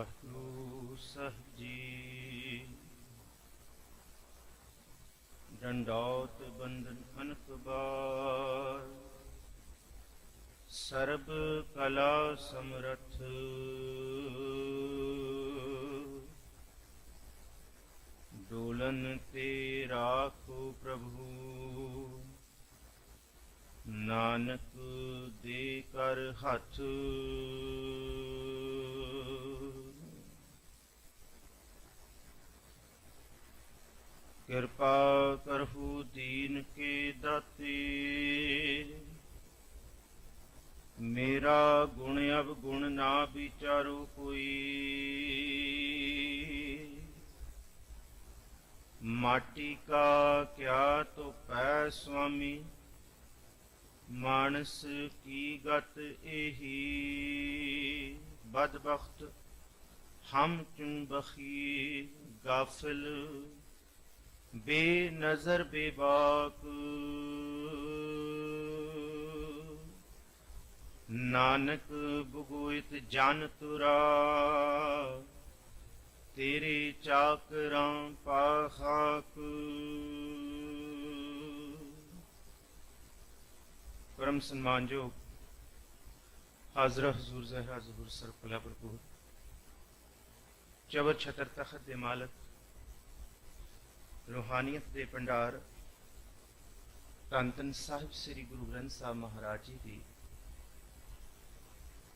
ਵਾਹਿਗੁਰੂ ਸਾਹਿਬ ਜੀ। ਡੰਡੌਤ ਬੰਦਨ ਅਨਕ ਬਾਰ, ਸਰਬ ਕਲਾ ਸਮਰਥ। ਡੋਲਨ ਤੇ ਰਾਖੋ ਪ੍ਰਭੂ, ਨਾਨਕ ਦੇ ਕਰ ਹੱਥ। ਕਿਰਪਾ ਕਰਹੁ ਦੀਨ ਕੇ ਦਾਤੇ, ਮੇਰਾ ਗੁਣ ਅਵਗੁਣ ਨਾ ਵਿਚਾਰੋ ਕੋਈ। ਮਾਟੀ ਕਾ ਕਿਆ ਤੋ ਪੈ ਸੁਆਮੀ, ਮਾਨਸ ਕੀ ਗਤ ਇਹੀ। ਬਦਬਖਤ ਹਮ ਚੁਨ ਬਖੀ, ਗਾਫਿਲ ਬੇਨਜ਼ਰ ਬੇਬਾਕ। ਨਾਨਕ ਬੁਗੋਇਤ ਜਨ ਤੁਰਾ, ਤੇਰੇ ਚਾਕਰਾਂ ਪਾਖਾਕ। परम सम्मानयोग हाजरा हजूर ज़हरा ज़हूर सरपला भरपूर, चबर छतर तखत दे मालक, रूहानियत दे भंडार, धन धन साहिब श्री गुरु ग्रंथ साहब महाराज जी की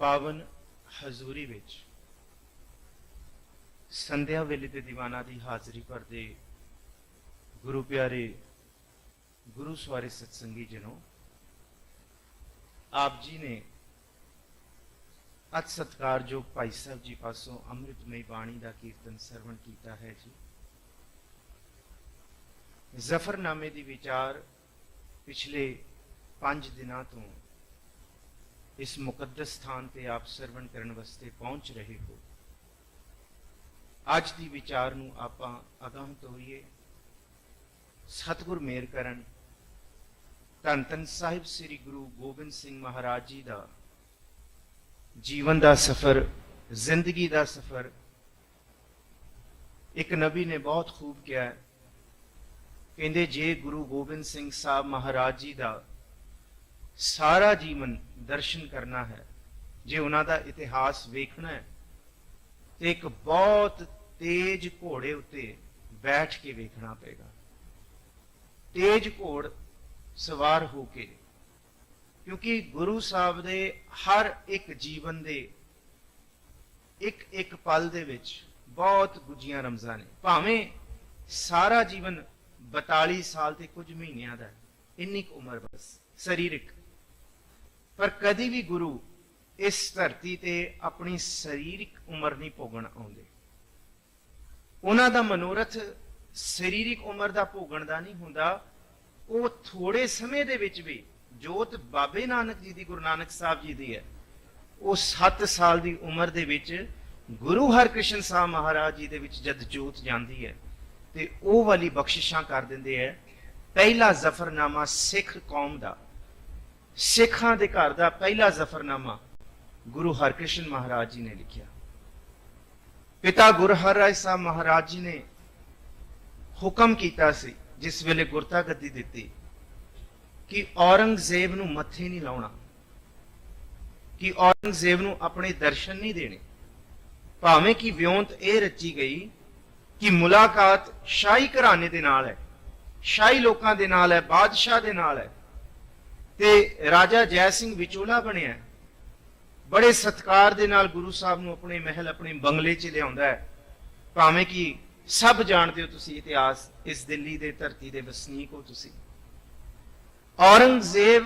पावन हजूरी विच संध्या वेले दे दीवाना की हाजरी भरदे गुरु प्यारे गुरु सवारे सत्संगी जनों, आप जी ने अत सत्कारयोग भाई साहब जी पासों अमृतमय बाणी का कीर्तन सरवण किया है जी। जफरनामे की विचार पिछले 5 दिनों तो इस मुकद्दस स्थान पर आप सरवण करने वास्ते पहुंच रहे हो। अज की विचार नूं आपां अगाह तोड़ीए। सतगुर मेहर करन, धन धन साहिब श्री गुरु गोबिंद सिंह महाराज जी का जीवन का सफर, जिंदगी का सफर। एक नबी ने बहुत खूब किया, कहते जे गुरु गोबिंद सिंह साहब महाराज जी का सारा जीवन दर्शन करना है, जे उन्हों का इतिहास वेखना है, तो एक बहुत तेज घोड़े उत्ते बैठ के वेखना पेगा। तेज घोड़ सवार होके, क्योंकि गुरु साहब दे हर एक जीवन दे एक एक पल दे विच बहुत गुजियां रमज़ां ने। भावें सारा जीवन 42 साल ते कुछ महीनों का, इन्नी उम्र बस शरीरिक, पर कदी भी गुरु इस धरती ते अपनी शरीरिक उम्र नहीं भोगण आउंदे। उन्हां दा मनोरथ शरीरिक उम्र का भोगण का नहीं हुंदा। वो थोड़े समय दे विच भी जोत बाबे नानक जी दी, गुरु नानक साहब जी दी है, वो 7 साल की उम्र दे विच गुरु हरकृष्ण साहब महाराज जी दे विच जद जोत जाती है तो वो वाली बख्शिशां कर देंदे है। पहला जफरनामा सिख कौम का, सिखां दे घर का पहला जफरनामा गुरु हरकृष्ण महाराज जी ने लिखिया। पिता गुरु हरराय साहब महाराज जी ने हुक्म किया सी, जिस वेले गुरता गद्दी दिती, कि औरंगजेब नूं मत्थे नहीं लाउणा, कि औरंगजेब नूं अपने दर्शन नहीं देने। भावें कि व्योंत यह रची गई कि मुलाकात शाही घराने दे नाल है, शाही लोकां दे नाल है, बादशाह दे नाल है, ते राजा जय सिंह विचोला बनिया, बड़े सत्कार दे नाल गुरु साहब नूं अपने महल, अपने बंगले च लिआउंदा है। भावें कि सब जानते हो तुसी इतिहास, इस दिल्ली दे धरती दे वसनीक हो तुसी। औरंगजेब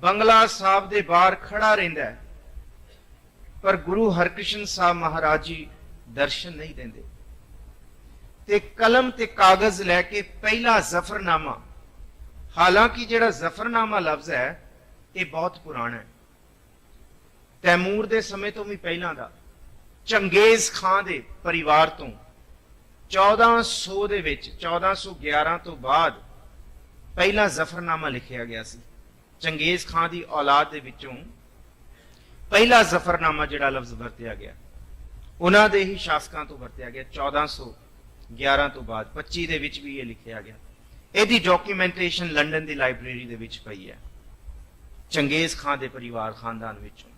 बंगला साहब दे बाहर खड़ा रहिंदा है, पर गुरु हरकृष्ण साहब महाराज जी दर्शन नहीं देंदे। ते कलम ते कागज लैके पहला जफरनामा, हालांकि जिहड़ा जफरनामा लफ्ज है ये बहुत पुराना है, तैमूर दे समय तो भी पहला दा, चंगेज खां दे परिवार तो 1400 दे विच 1411 तो बाद पहला जफरनामा लिखिया गया सी। चंगेज खां दी औलाद दे विचों पहला जफरनामा जिहड़ा लफ्ज वरतिया गया ਉਹਨਾਂ ਦੇ ਹੀ ਸ਼ਾਸਕਾਂ ਤੋਂ ਵਰਤਿਆ ਗਿਆ 1411 ਤੋਂ ਬਾਅਦ 25 ਦੇ ਵਿੱਚ ਵੀ ਇਹ ਲਿਖਿਆ ਗਿਆ। ਇਹਦੀ ਡਾਕੂਮੈਂਟੇਸ਼ਨ ਲੰਡਨ ਦੀ ਲਾਇਬ੍ਰੇਰੀ ਦੇ ਵਿੱਚ ਪਈ ਹੈ, ਚੰਗੇਜ਼ ਖਾਨ ਦੇ ਪਰਿਵਾਰ ਖਾਨਦਾਨ ਵਿੱਚੋਂ।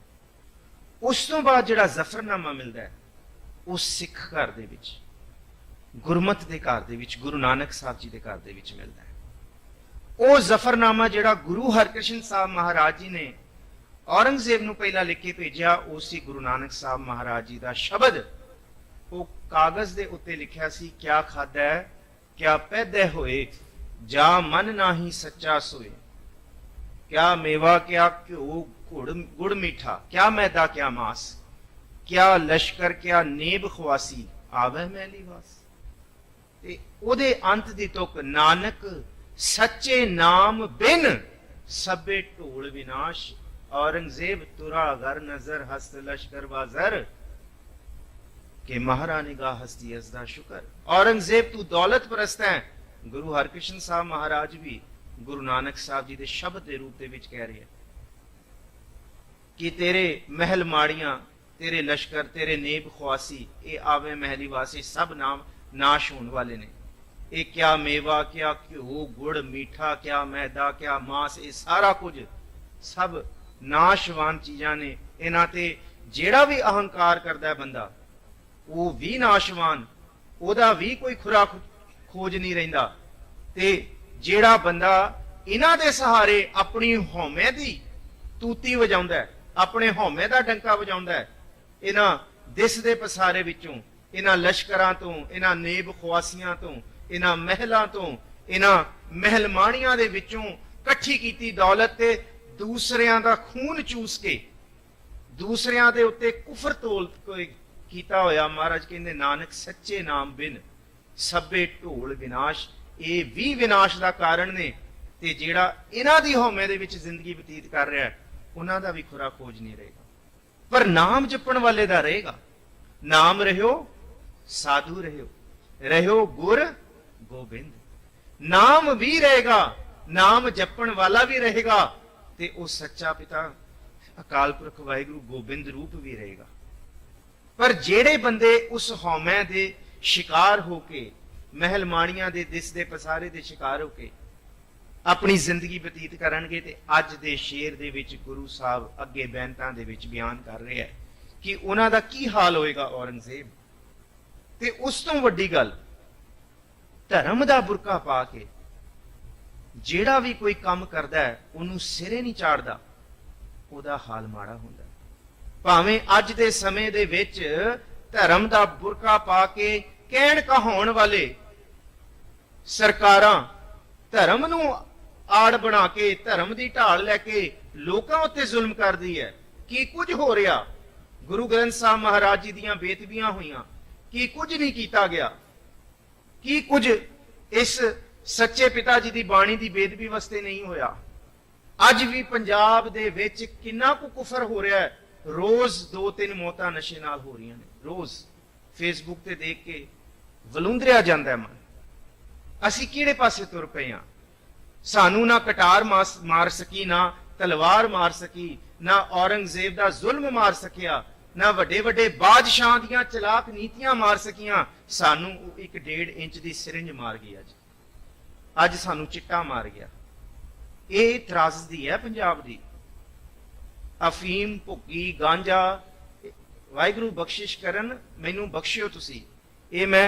ਉਸ ਤੋਂ ਬਾਅਦ ਜਿਹੜਾ ਜ਼ਫਰਨਾਮਾ ਮਿਲਦਾ ਹੈ ਉਹ ਸਿੱਖ ਘਰ ਦੇ ਵਿੱਚ, ਗੁਰਮਤ ਦੇ ਘਰ ਦੇ ਵਿੱਚ, ਗੁਰੂ ਨਾਨਕ ਸਾਹਿਬ ਜੀ ਦੇ ਘਰ ਦੇ ਵਿੱਚ ਮਿਲਦਾ ਹੈ। ਉਹ ਜ਼ਫਰਨਾਮਾ ਜਿਹੜਾ ਗੁਰੂ ਹਰਕ੍ਰਿਸ਼ਨ ਸਾਹਿਬ ਮਹਾਰਾਜ ਜੀ ਨੇ ਔਰੰਗਜ਼ੇਬ ਨੂੰ ਪਹਿਲਾਂ ਲਿਖ ਕੇ ਭੇਜਿਆ, ਉਹ ਸੀ ਗੁਰੂ ਨਾਨਕ ਸਾਹਿਬ ਮਹਾਰਾਜ ਜੀ ਦਾ ਸ਼ਬਦ। ਉਹ ਕਾਗਜ਼ ਦੇ ਉੱਤੇ ਲਿਖਿਆ ਸੀ, ਕਿਆ ਖਾਦਾ ਕਿਆ ਪੈਦਾ ਹੋਏ, ਜਾ ਮਨ ਨਾਹੀ ਸੱਚਾ ਸੋਏ, ਕਿਆ ਮੇਵਾ ਕਿਆ ਘਿਓ ਗੁੜ ਮਿੱਠਾ, ਕਿਆ ਮੈਦਾ ਕਿਆ ਮਾਸ, ਕਿਆ ਲਸ਼ਕਰ ਕਿਆ ਨੇਬ ਖਵਾਸੀ, ਆਵੇ ਮੈਲੀ ਵਾਸ। ਤੇ ਉਹਦੇ ਅੰਤ ਦੀ ਤੁਕ, ਨਾਨਕ ਸੱਚੇ ਨਾਮ ਬਿਨ ਸਭੇ ਢੋਲ ਵਿਨਾਸ਼, औरंगजेब तुरा घर नजर हस्त लश्कर बाजर के महारानी गा हस्ती असदा शुक्र। औरंगजेब तू दौलत परस्त है, गुरु हरकृष्ण साहब महाराज भी गुरु नानक साहब जी दे शब्द दे रूप दे विच कह रहे हैं कि तेरे महल माड़ियां, तेरे लश्कर, तेरे नेब ख्वासी, ये आवे महली वासी सब नाम नाश होने वाले ने। ये क्या मेवा क्या घ्यो गुड़ मीठा, क्या मैदा क्या मांस, ये सारा कुछ सब नाशवान चीजां ने। इन्हां ते जेड़ा भी अहंकार करदा है बंदा, वो भी नाशवान, ओदा भी कोई खुराक खोज नहीं रहिंदा। ते जेड़ा बंदा इन्हां दे सहारे अपनी हौमे दी तूती वजाउंदा है, अपने हौमे दा डंका वजाउंदा है, इन्हां दिस दे पसारे विचों, इन्हां लश्करां तो, इन्हां नेब ख्वासियां तो, इन्हां महलां तो, इन्हां महलमाणियां दे विचों कट्ठी कीती दौलत ते दूसरियां दा खून चूस के दूसरियां दे उत्ते कुफर तोल कीता होया। महाराज कहंदे नानक सच्चे नाम बिन सभे ढोल विनाश, ये भी विनाश दा कारण ने। ते जेड़ा इन्हां दी हौमे दे विच जिंदगी बतीत कर रहा है, उन्हां दा भी खुरा खोज नहीं रहेगा, पर नाम जपण वाले दा रहेगा। नाम रहियो साधु रहियो, रहियो गुर गोबिंद। नाम भी रहेगा, नाम जपण वाला भी रहेगा, ते वो सच्चा पिता अकाल पुरख वाहिगुरु गोबिंद रूप भी रहेगा। पर जेड़े बंदे उस हौमे दे शिकार होके, महल माणियां दे दिस दे पसारे दे शिकार होके अपनी जिंदगी बतीत करनगे, ते अज दे शेर दे विच गुरु साहब अगे बैनतां दे विच बयान कर रहे हैं कि उन्हां दा की हाल होएगा औरंगजेब। ते उस तो वड्डी गल, धर्म दा बुरका पा के ਜਿਹੜਾ ਵੀ ਕੋਈ ਕੰਮ ਕਰਦਾ ਹੈ ਉਹਨੂੰ ਸਿਰੇ ਨਹੀਂ ਚਾੜਦਾ, ਉਹਦਾ ਹਾਲ ਮਾੜਾ ਹੁੰਦਾ। ਭਾਵੇਂ ਅੱਜ ਦੇ ਸਮੇਂ ਦੇ ਵਿੱਚ ਧਰਮ ਦਾ ਬੁਰਕਾ ਪਾ ਕੇ ਕਹਿਣ ਕਹਾਉਣ ਵਾਲੇ ਸਰਕਾਰਾਂ ਧਰਮ ਨੂੰ ਆੜ ਬਣਾ ਕੇ, ਧਰਮ ਦੀ ਢਾਲ ਲੈ ਕੇ ਲੋਕਾਂ ਉੱਤੇ ਜ਼ੁਲਮ ਕਰਦੀ ਹੈ। ਕੀ ਕੁਝ ਹੋ ਰਿਹਾ, ਗੁਰੂ ਗ੍ਰੰਥ ਸਾਹਿਬ ਮਹਾਰਾਜ ਜੀ ਦੀਆਂ ਬੇਦਬੀਆਂ ਹੋਈਆਂ, ਕੀ ਕੁਝ ਨਹੀਂ ਕੀਤਾ ਗਿਆ, ਕੀ ਕੁਝ ਇਸ सच्चे पिता जी की बाणी की बेदबी वास्ते नहीं होया। अज भी पंजाब दे विच किन्ना कु कुफर हो रहा है, रोज 2-3 मौतां नशे नाल हो रही ने, रोज फेसबुक ते देख के वलुंदरिया जांदा है मन। असीं किहड़े पासे तुर पए हां? सानू ना कटार मार सकी, ना तलवार मार सकी, ना औरंगजेब दा जुल्म मार सकिया, ना वड्डे वड्डे बादशाह दीयां चलाक नीतियां मार सकियां। सानू 1.5 इंच दी सिरिंज मार गई अज सानू चिट्टा मार गया। ये त्रासदी है पंजाब दी। अफीम भुग्गी गांजा, वाहिगुरू बख्शिश करन, मैनू बख्शियो तुसी। ये मैं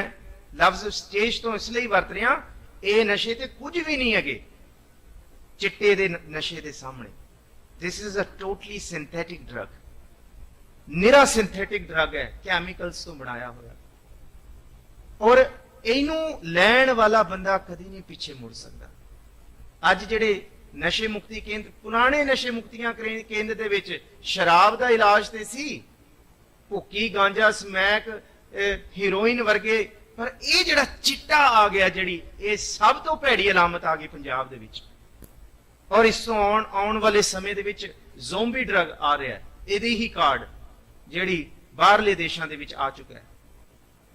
लफ्ज स्टेज तो इसलिए वरत रहा, ये नशे ते कुछ भी नहीं है चिट्टे दे नशे दे सामने। This is a totally synthetic drug, Nira synthetic drug है, कैमिकल्स तो बनाया हुआ। और ਇਹਨੂੰ ਲੈਣ ਵਾਲਾ ਬੰਦਾ ਕਦੀ ਨਹੀਂ ਪਿੱਛੇ ਮੁੜ ਸਕਦਾ। ਅੱਜ ਜਿਹੜੇ ਨਸ਼ੇ ਮੁਕਤੀ ਕੇਂਦਰ, ਪੁਰਾਣੇ ਨਸ਼ੇ ਮੁਕਤੀਆਂ ਕੇਂਦਰ ਦੇ ਵਿੱਚ ਸ਼ਰਾਬ ਦਾ ਇਲਾਜ ਤੇ ਸੀ, ਭੁੱਕੀ ਗਾਂਜਾ ਸਮੈਕ ਹੀਰੋਇਨ ਵਰਗੇ, ਪਰ ਇਹ ਜਿਹੜਾ ਚਿੱਟਾ ਆ ਗਿਆ, ਜਿਹੜੀ ਇਹ ਸਭ ਤੋਂ ਭੈੜੀ ਅਲਾਮਤ ਆ ਗਈ ਪੰਜਾਬ ਦੇ ਵਿੱਚ। ਔਰ ਇਸ ਤੋਂ ਆਉਣ ਵਾਲੇ ਸਮੇਂ ਦੇ ਵਿੱਚ ਜ਼ੋਂਬੀ ਡਰਗ ਆ ਰਿਹਾ, ਇਹਦੀ ਹੀ ਕਾਰਡ ਜਿਹੜੀ ਬਾਹਰਲੇ ਦੇਸ਼ਾਂ ਦੇ ਵਿੱਚ ਆ ਚੁੱਕਾ ਹੈ।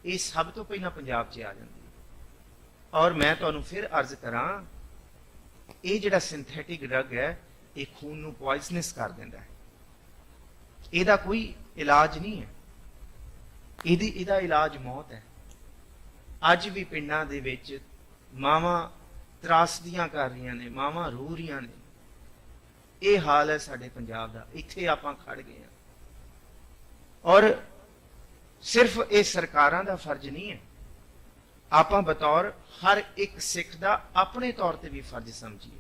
ਇਹ ਸਭ ਤੋਂ ਪਹਿਲਾਂ ਪੰਜਾਬ 'ਚ ਆ ਜਾਂਦੀ ਹੈ। ਔਰ ਮੈਂ ਤੁਹਾਨੂੰ ਫਿਰ ਅਰਜ਼ ਕਰਾਂ, ਇਹ ਜਿਹੜਾ ਸਿੰਥੈਟਿਕ ਡਰਗ ਹੈ, ਇਹ ਖੂਨ ਨੂੰ ਪੋਇਜ਼ਨਸ ਕਰ ਦਿੰਦਾ ਹੈ। ਇਹਦਾ ਕੋਈ ਇਲਾਜ ਨਹੀਂ ਹੈ। ਇਹਦਾ ਇਲਾਜ ਮੌਤ ਹੈ। ਅੱਜ ਵੀ ਪਿੰਡਾਂ ਦੇ ਵਿੱਚ ਮਾਵਾਂ ਤਰਾਸਦੀਆਂ ਕਰ ਰਹੀਆਂ ਨੇ, ਮਾਵਾਂ ਰੋ ਰਹੀਆਂ ਨੇ। ਇਹ ਹਾਲ ਹੈ ਸਾਡੇ ਪੰਜਾਬ ਦਾ। ਇੱਥੇ ਆਪਾਂ ਖੜ ਗਏ ਹਾਂ। ਔਰ ਸਿਰਫ ਇਹ ਸਰਕਾਰਾਂ ਦਾ ਫਰਜ਼ ਨਹੀਂ ਹੈ, ਆਪਾਂ ਬਤੌਰ ਹਰ ਇੱਕ ਸਿੱਖ ਦਾ ਆਪਣੇ ਤੌਰ ਤੇ ਵੀ ਫਰਜ਼ ਸਮਝੀਏ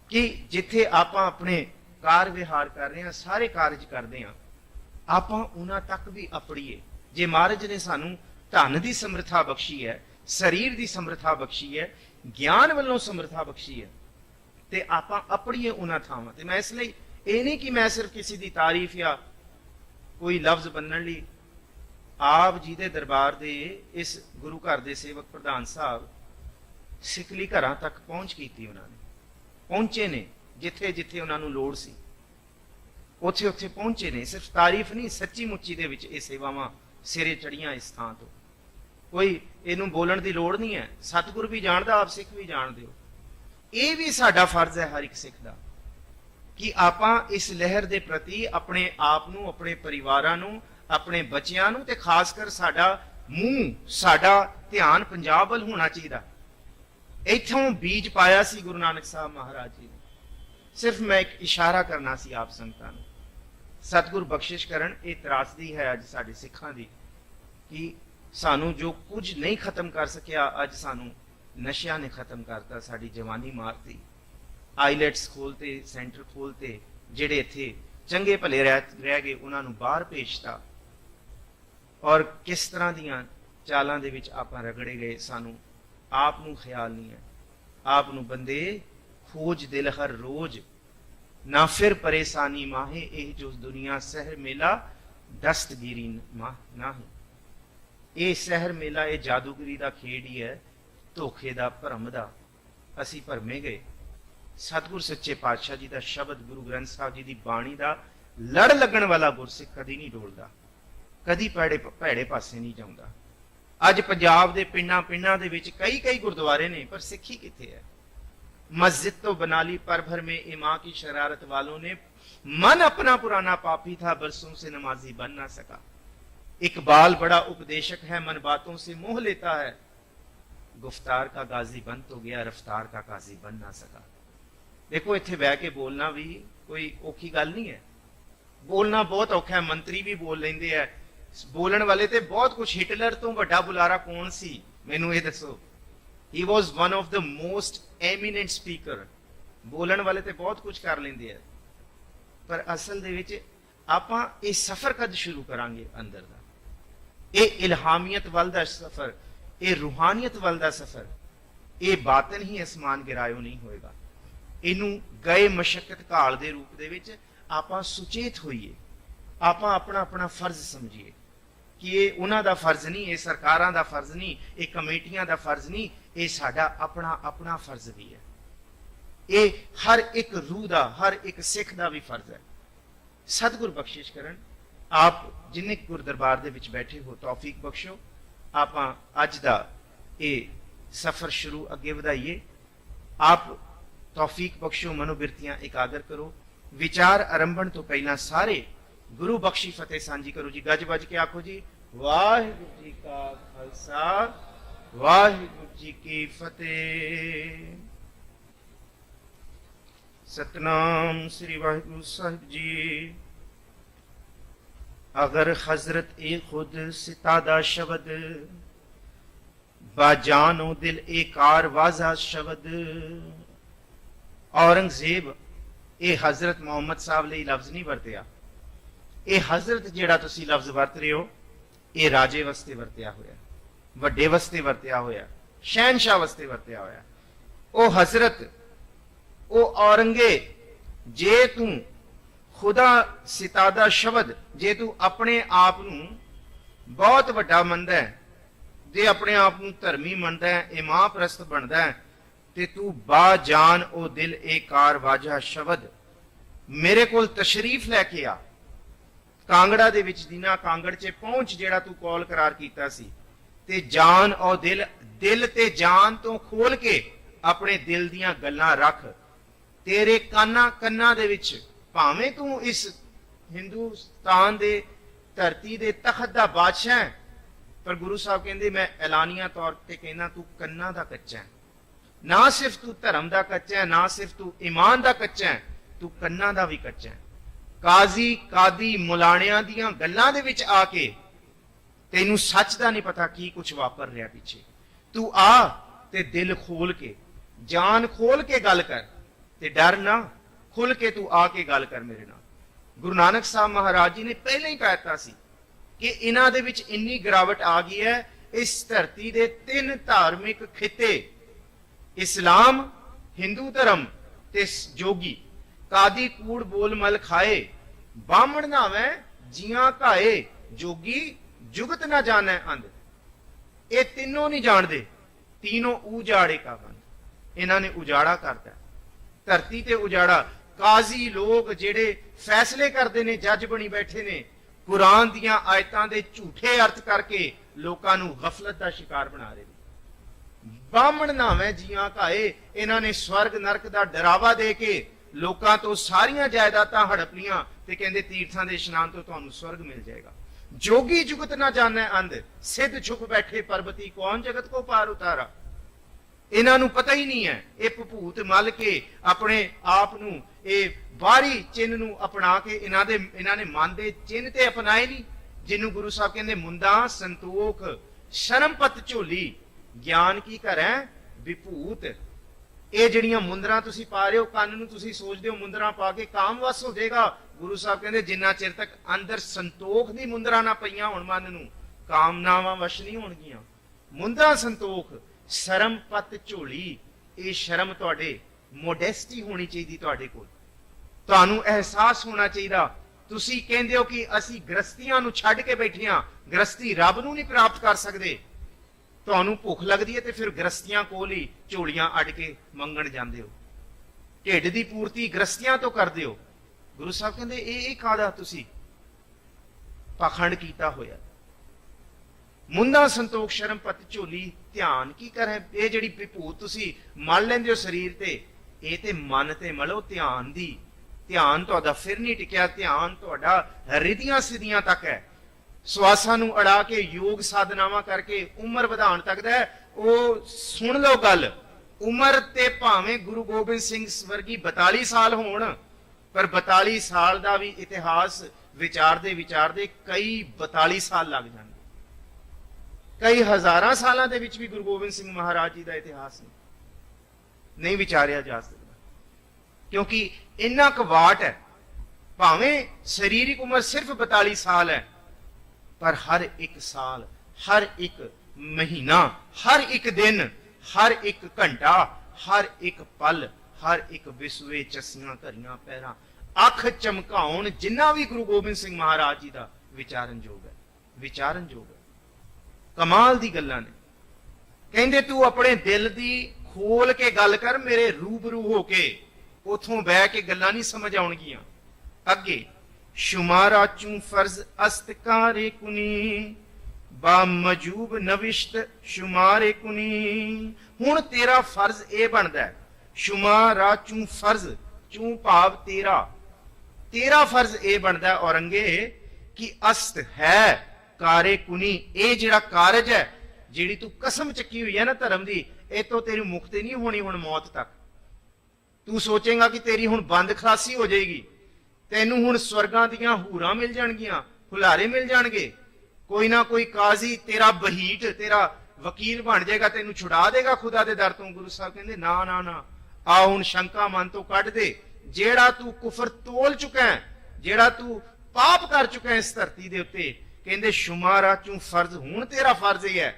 ਕਿ ਜਿੱਥੇ ਆਪਾਂ ਆਪਣੇ ਕਾਰ ਵਿਹਾਰ ਕਰ ਰਹੇ ਹਾਂ, ਸਾਰੇ ਕਾਰਜ ਕਰਦੇ ਹਾਂ, ਆਪਾਂ ਉਹਨਾਂ ਤੱਕ ਵੀ ਆਪੜੀਏ। ਜੇ ਮਹਾਰਾਜ ਨੇ ਸਾਨੂੰ ਧਨ ਦੀ ਸਮਰੱਥਾ ਬਖਸ਼ੀ ਹੈ, ਸਰੀਰ ਦੀ ਸਮਰੱਥਾ ਬਖਸ਼ੀ ਹੈ, ਗਿਆਨ ਵੱਲੋਂ ਸਮਰੱਥਾ ਬਖਸ਼ੀ ਹੈ, ਤੇ ਆਪਾਂ ਆਪਣੀਏ ਉਹਨਾਂ ਥਾਵਾਂ ਤੇ। ਮੈਂ ਇਸ ਲਈ ਇਹ ਨਹੀਂ ਕਿ ਮੈਂ ਸਿਰਫ ਕਿਸੇ ਦੀ ਤਾਰੀਫ ਜਾਂ ਕੋਈ ਲਫ਼ਜ਼ ਬੰਨਣ ਲਈ ਆਪ ਜੀ ਦੇ ਦਰਬਾਰ ਦੇ ਇਸ ਗੁਰੂ ਘਰ ਦੇ ਸੇਵਕ ਪ੍ਰਧਾਨ ਸਾਹਿਬ ਸਿੱਖਲੀ ਘਰਾਂ ਤੱਕ ਪਹੁੰਚ ਕੀਤੀ। ਉਹਨਾਂ ਨੇ ਪਹੁੰਚੇ ਨੇ, ਜਿੱਥੇ ਜਿੱਥੇ ਉਹਨਾਂ ਨੂੰ ਲੋੜ ਸੀ ਉੱਥੇ ਉੱਥੇ ਪਹੁੰਚੇ ਨੇ। ਸਿਰਫ ਤਾਰੀਫ ਨਹੀਂ, ਸੱਚੀ ਮੁੱਚੀ ਦੇ ਵਿੱਚ ਇਹ ਸੇਵਾਵਾਂ ਸਿਰੇ ਚੜੀਆਂ ਇਸ ਥਾਂ ਤੋਂ। ਕੋਈ ਇਹਨੂੰ ਬੋਲਣ ਦੀ ਲੋੜ ਨਹੀਂ ਹੈ, ਸਤਿਗੁਰ ਵੀ ਜਾਣਦਾ, ਆਪ ਸਿੱਖ ਵੀ ਜਾਣਦੇ ਹੋ। ਇਹ ਵੀ ਸਾਡਾ ਫਰਜ਼ ਹੈ ਹਰ ਇੱਕ ਸਿੱਖ ਦਾ ਕਿ ਆਪਾਂ ਇਸ ਲਹਿਰ ਦੇ ਪ੍ਰਤੀ ਆਪਣੇ ਆਪ ਨੂੰ, ਆਪਣੇ ਪਰਿਵਾਰਾਂ ਨੂੰ, ਆਪਣੇ ਬੱਚਿਆਂ ਨੂੰ, ਤੇ ਖਾਸ ਕਰ ਸਾਡਾ ਮੂੰਹ, ਸਾਡਾ ਧਿਆਨ ਪੰਜਾਬ ਵੱਲ ਹੋਣਾ ਚਾਹੀਦਾ। ਇੱਥੋਂ ਬੀਜ ਪਾਇਆ ਸੀ ਗੁਰੂ ਨਾਨਕ ਸਾਹਿਬ ਮਹਾਰਾਜ ਜੀ ਨੇ। ਸਿਰਫ ਮੈਂ ਇੱਕ ਇਸ਼ਾਰਾ ਕਰਨਾ ਸੀ ਆਪ ਸੰਗਤਾਂ ਨੂੰ। ਸਤਿਗੁਰ ਬਖਸ਼ਿਸ਼ ਕਰਨ, ਇਹ ਤਰਾਸਦੀ ਹੈ ਅੱਜ ਸਾਡੇ ਸਿੱਖਾਂ ਦੀ ਕਿ ਸਾਨੂੰ ਜੋ ਕੁਝ ਨਹੀਂ ਖਤਮ ਕਰ ਸਕਿਆ, ਅੱਜ ਸਾਨੂੰ ਨਸ਼ਿਆਂ ਨੇ ਖਤਮ ਕਰਤਾ, ਸਾਡੀ ਜਵਾਨੀ ਮਾਰਤੀ। ਆਈਲੈਟਸ ਖੋਲਤੇ, ਸੈਂਟਰ ਖੋਲਤੇ, ਜਿਹੜੇ ਇੱਥੇ ਚੰਗੇ ਭਲੇ ਰਹਿ ਗਏ ਉਹਨਾਂ ਨੂੰ ਬਾਹਰ ਭੇਜਤਾ। ਔਰ ਕਿਸ ਤਰ੍ਹਾਂ ਦੀਆਂ ਚਾਲਾਂ ਦੇ ਵਿੱਚ ਆਪਾਂ ਰਗੜੇ ਗਏ, ਸਾਨੂੰ ਆਪ ਨੂੰ ਖਿਆਲ ਨਹੀਂ ਹੈ। ਆਪ ਨੂੰ ਬੰਦੇ ਖੋਜ ਦਿਲ ਹਰ ਰੋਜ਼, ਨਾ ਫਿਰ ਪਰੇਸ਼ਾਨੀ ਮਾਹੇ, ਇਹ ਜੋ ਦੁਨੀਆ ਸਹਿਰ ਮੇਲਾ ਦਸਤਗੀਰੀ ਨਾ। ਇਹ ਸਹਿਰ ਮੇਲਾ, ਇਹ ਜਾਦੂਗਰੀ ਦਾ ਖੇਡ ਹੀ ਹੈ, ਧੋਖੇ ਦਾ, ਭਰਮ ਦਾ। ਅਸੀਂ ਭਰਮੇ ਗਏ। ਸਤਿਗੁਰ ਸੱਚੇ ਪਾਤਸ਼ਾਹ ਜੀ ਦਾ ਸ਼ਬਦ, ਗੁਰੂ ਗ੍ਰੰਥ ਸਾਹਿਬ ਜੀ ਦੀ ਬਾਣੀ ਦਾ ਲੜ ਲੱਗਣ ਵਾਲਾ ਗੁਰਸਿੱਖ ਕਦੀ ਨਹੀਂ ਡੋਲਦਾ, ਕਦੀ ਭੈੜੇ ਪਾਸੇ ਨਹੀਂ ਜਾਂਦਾ। ਅੱਜ ਪੰਜਾਬ ਦੇ ਪਿੰਡਾਂ ਦੇ ਵਿੱਚ ਕਈ ਗੁਰਦੁਆਰੇ ਨੇ, ਪਰ ਸਿੱਖੀ ਕਿੱਥੇ ਹੈ? मस्जिद तो बना ली पर भर में, इमां की शरारत वालों ने मन अपना पुराना पापी था, बरसों से नमाजी बन ना सका। इकबाल बड़ा उपदेशक है, मन बातों से मोह लेता है, गुफ्तार का गाजी बन तो गया, रफ्तार का काजी बन ना सका। देखो इत्थे बह के बोलना भी कोई औखी गल नहीं है, बोलना बहुत औखा है। मंत्री भी बोल लेंदे है, बोलण वाले ते बहुत कुछ। हिटलर तो वड्डा बुलारा कौन सी, मैनू ये दसो। He was one of the most eminent speaker। बोलन वाले ते बहुत कुछ कर लेंदे है, पर असल दे विच आपां ये सफर कद शुरू करांगे अंदर दा? ये इल्हामियत वल दा सफर, ये रूहानियत वल दा सफर, ये बातन ही आसमान गिरायो नहीं होएगा। इनू गए मशक्कत घाल दे रूप दे विच आपां सुचेत होइए, आपां अपना अपना फर्ज समझिए कि ये उन्हां दा फर्ज नहीं, ये सरकारां दा फर्ज नहीं, ये कमेटियां दा फर्ज नहीं, ये साडा अपना अपना फर्ज भी है। ये हर एक रूह दा, हर एक सिख दा भी फर्ज है। सतगुर बख्शिश करन, आप जिन्ने गुर दरबार दे विच बैठे हो, तौफीक बख्शो। आपां अज दा ये सफर शुरू अगे वधाइए। आप तौफीक बख्शो, मनोबिरतियां एकागर करो। विचार आरंभण तो पहला सारे गुरु बख्शी फतेह सांझी करो जी। गज बज के आखो जी, वाहिगुरू जी का खालसा, वाहिगुरू जी की फतेह। सतनाम श्री वाहिगुरू साहिब जी। अगर हजरत ए खुद सितादा शब्द, बाजानो दिल एकार वाजा शब्द। औरंगजेब ये हजरत मोहम्मद साहब ਲਈ लफ्ज नहीं ਵਰਤਿਆ। ਇਹ हजरत ਜਿਹੜਾ ਤੁਸੀਂ लफ्ज ਵਰਤ ਰਹੇ ਹੋ, ਇਹ ਰਾਜੇ ਵਾਸਤੇ ਵਰਤਿਆ ਹੋਇਆ, ਵੱਡੇ ਵਾਸਤੇ ਵਰਤਿਆ ਹੋਇਆ, ਸ਼ਹਿਨशाह ਵਾਸਤੇ ਵਰਤਿਆ ਹੋਇਆ। ਉਹ हजरत, ਉਹ औरंगे, ਜੇ ਤੂੰ खुदा सितादा शब्द, जे तू अपने आप ਨੂੰ बहुत ਵੱਡਾ ਮੰਨਦਾ ਹੈ, ਜੇ ਆਪਣੇ ਆਪ ਨੂੰ ਧਰਮੀ ਮੰਨਦਾ ਹੈ, ਇਮਾਮ ਪ੍ਰਸਤ ਬਣਦਾ ਹੈ, ਤੇ ਤੂੰ ਬਾ ਜਾਨ ਉਹ ਦਿਲ ਏਕਾਰ ਵਾਜਾ ਸ਼ਬਦ ਮੇਰੇ ਕੋਲ ਤਸ਼ਰੀਫ ਲੈ ਕੇ ਆ। ਕਾਂਗੜਾ ਦੇ ਵਿੱਚ ਦੀਨਾ ਕਾਂਗੜ 'ਚ ਪਹੁੰਚ, ਜਿਹੜਾ ਤੂੰ ਕੌਲ ਕਰਾਰ ਕੀਤਾ ਸੀ, ਤੇ ਜਾਨ ਉਹ ਦਿਲ ਤੇ ਜਾਨ ਤੋਂ ਖੋਲ ਕੇ ਆਪਣੇ ਦਿਲ ਦੀਆਂ ਗੱਲਾਂ ਰੱਖ। ਤੇਰੇ ਕੰਨਾਂ ਦੇ ਵਿੱਚ, ਭਾਵੇਂ ਤੂੰ ਇਸ ਹਿੰਦੁਸਤਾਨ ਦੇ ਧਰਤੀ ਦੇ ਤਖਤ ਦਾ ਬਾਦਸ਼ਾਹ ਹੈ, ਪਰ ਗੁਰੂ ਸਾਹਿਬ ਕਹਿੰਦੇ ਮੈਂ ਐਲਾਨੀਆ ਤੌਰ ਤੇ ਕਹਿੰਦਾ ਤੂੰ ਕੰਨਾਂ ਦਾ ਕੱਚਾ ਹੈ। ਨਾ ਸਿਰਫ ਤੂੰ ਧਰਮ ਦਾ ਕੱਚਾ ਹੈ, ਨਾ ਸਿਰਫ ਤੂੰ ਈਮਾਨ ਦਾ ਕੱਚਾ ਹੈ, ਤੂੰ ਕੰਨਾਂ ਦਾ ਵੀ ਕੱਚਾ ਹੈ। ਕਾਜ਼ੀ ਕਾਦੀ ਮੁਲਾਣਿਆਂ ਦੀਆਂ ਗੱਲਾਂ ਦੇ ਵਿੱਚ ਆ ਕੇ ਤੈਨੂੰ ਸੱਚ ਦਾ ਨਹੀਂ ਪਤਾ ਕੀ ਕੁਝ ਵਾਪਰ ਰਿਹਾ ਪਿੱਛੇ। ਤੂੰ ਆ ਤੇ ਦਿਲ ਖੋਲ ਕੇ, ਜਾਨ ਖੋਲ ਕੇ ਗੱਲ ਕਰ, ਤੇ ਡਰ ਨਾ, ਖੁੱਲ ਕੇ ਤੂੰ ਆ ਕੇ ਗੱਲ ਕਰ ਮੇਰੇ ਨਾਲ। ਗੁਰੂ ਨਾਨਕ ਸਾਹਿਬ ਮਹਾਰਾਜ ਜੀ ਨੇ ਪਹਿਲਾਂ ਹੀ ਕਹਿਤਾ ਸੀ ਕਿ ਇਹਨਾਂ ਦੇ ਵਿੱਚ ਇੰਨੀ ਗਿਰਾਵਟ ਆ ਗਈ ਹੈ। ਇਸ ਧਰਤੀ ਦੇ 3 ਧਾਰਮਿਕ ਖਿੱਤੇ, ਇਸਲਾਮ, ਹਿੰਦੂ ਧਰਮ ਤੇ ਜੋਗੀ, ਕਾਦੀ ਕੂੜ ਬੋਲ ਮਲ ਖਾਏ, ਬਾਹਮਣ ਨਾਵੇਂ ਜੀਆਂ ਘਾਏ, ਜੋਗੀ ਜੁਗਤ ਨਾ ਜਾਣੈ ਅੰਧ। ਇਹ ਤਿੰਨੋਂ ਨਹੀਂ ਜਾਣਦੇ, तीनों उजाड़े का बन। इन्होंने उजाड़ा करता धरती ते उजाड़ा। काजी लोग जेड़े फैसले करते ने, जज बनी बैठे ने, कुरान दियां आयतां दे झूठे अर्थ करके लोकां नूं गफलत दा शिकार बना रहे। बामण नावे जियां घाए, इन्होंने स्वर्ग नरक दा डरावा दे के लोकां तो सारियां जायदातां हड़प लियां ते कहंदे तीर्थां दे इशनान तो तुहानूं स्वर्ग मिल जाएगा। जोगी जुगत ना जाने अंध, सिद्ध छुप बैठे पर्वती, कौन जगत को पार उतारा। इन्हां नूं पता ही नहीं है। ये भभूत मल के अपने आप नूं ये बाहरी चिन्ह नूं अपना के इन्हां ने मन दे चिन्ह ते अपनाए नहीं, जिन्हों गुरु साहब कहंदे मुंदा संतोख शर्मपत झोली, ज्ञान की करै विभूत। ये जड़ियां मुंदरां तुसीं पा रहे हो, कंन नूं तुसीं सोचदे हो मुंदरां पा के काम वस हो जाएगा। गुरु साहब कहते जिन्ना चिर तक अंदर संतोख दी मुंदरा ना पईयां होण मन नूं, कामनावां वश नहीं होणगियां। मुंदरा संतोख शर्मपत झोली, ये शर्म तुहाडे मोडेस्टी होनी चाहिए, तुहाडे कोल तुहानूं एहसास होना चाहिए। तुसीं कहंदे हो कि असीं गृहस्तियां नूं छड्ड के बैठे हां, गृहस्थी रब नूं नहीं प्राप्त कर सकदे। तुहानूं भुख लगदी है ते फिर गृहस्तियां कोल ही झोलियां अड़ के मंगण जांदे हो, ढिड दी पूर्ति गृहस्तियां तो करदे हो। गुरु साहब कहते ये कादा तुसी पाखंड कीता होया। मुंदा संतोख शर्मपत झोली, ध्यान की करें। ये जिहड़ी विभूत तुसी मल लैंदे हो शरीर ते, ये ते मन ते मलो ध्यान दी। ध्यान तुहाडा फिर नहीं टिकिया, ध्यान तुहाडा रिधियां सिधियां तक है। सवासां नूं अड़ा के योग साधनावां करके उम्र वधाउण तक दा है। ओ सुन लो गल, उम्र ते भावें गुरु गोबिंद सिंह वर्गी 42 साल होण, पर 42 साल का भी इतिहास विचारते विचारते कई 42 साल लग जाएंगे। कई हजारां सालों के भी गुरु गोबिंद सिंह महाराज जी का इतिहास नहीं विचारिया जा सकता, क्योंकि इन्ना कवाट है। भावें शरीरिक उम्र सिर्फ 42 साल है, पर हर एक साल, हर एक महीना, हर एक दिन, हर एक घंटा, हर एक पल, हर एक विसवे चसियां धरियां पैरां अख चमकाउण, जिन्ना भी गुरु गोबिंद सिंह महाराज जी का विचारन योग है, विचारन योग है। कमाल दी गल्लां ने। कहंदे तू अपने दिल दी खोल के गल कर, मेरे रूबरू होके उथों बह के गल्लां नहीं समझ आउणगियां। अगे शुमारा चू फर्ज अस्तकारे कुनी, बा मजूब नविश्त शुमारे कुनी। हुण तेरा फर्ज ये बनदा है, शुमारा चू फर्ज, चू भाव तेरा, तेरा फर्ज ये बनता है औरंगे कि अस्त है कारे कुनी। ये जिहड़ा कारज है, जिहड़ी तू कसम चकी हुई है ना धर्म की, ये तो तेरी मुक्ति नहीं होनी हुण मौत तक। तू सोचेगा कि तेरी हुण बंद खलासी हो जाएगी, तैनूं हुण स्वर्गां दीयां हूरां मिल जाणगियां, हुलारे मिल जाणगे, कोई ना कोई काजी तेरा बहीट, तेरा वकील बन जाएगा, तैनूं छुड़ा देगा खुदा दे दर तों। गुरु साहब कहंदे ना ना ना, आ हुण शंका मन तो कढ दे। जेड़ा तू कुफर तोल चुका है, जेड़ा तू पाप कर चुका है इस धरती दे उत्ते, कहंदे शुमारा चू फर्ज, हुण तेरा फर्ज यह है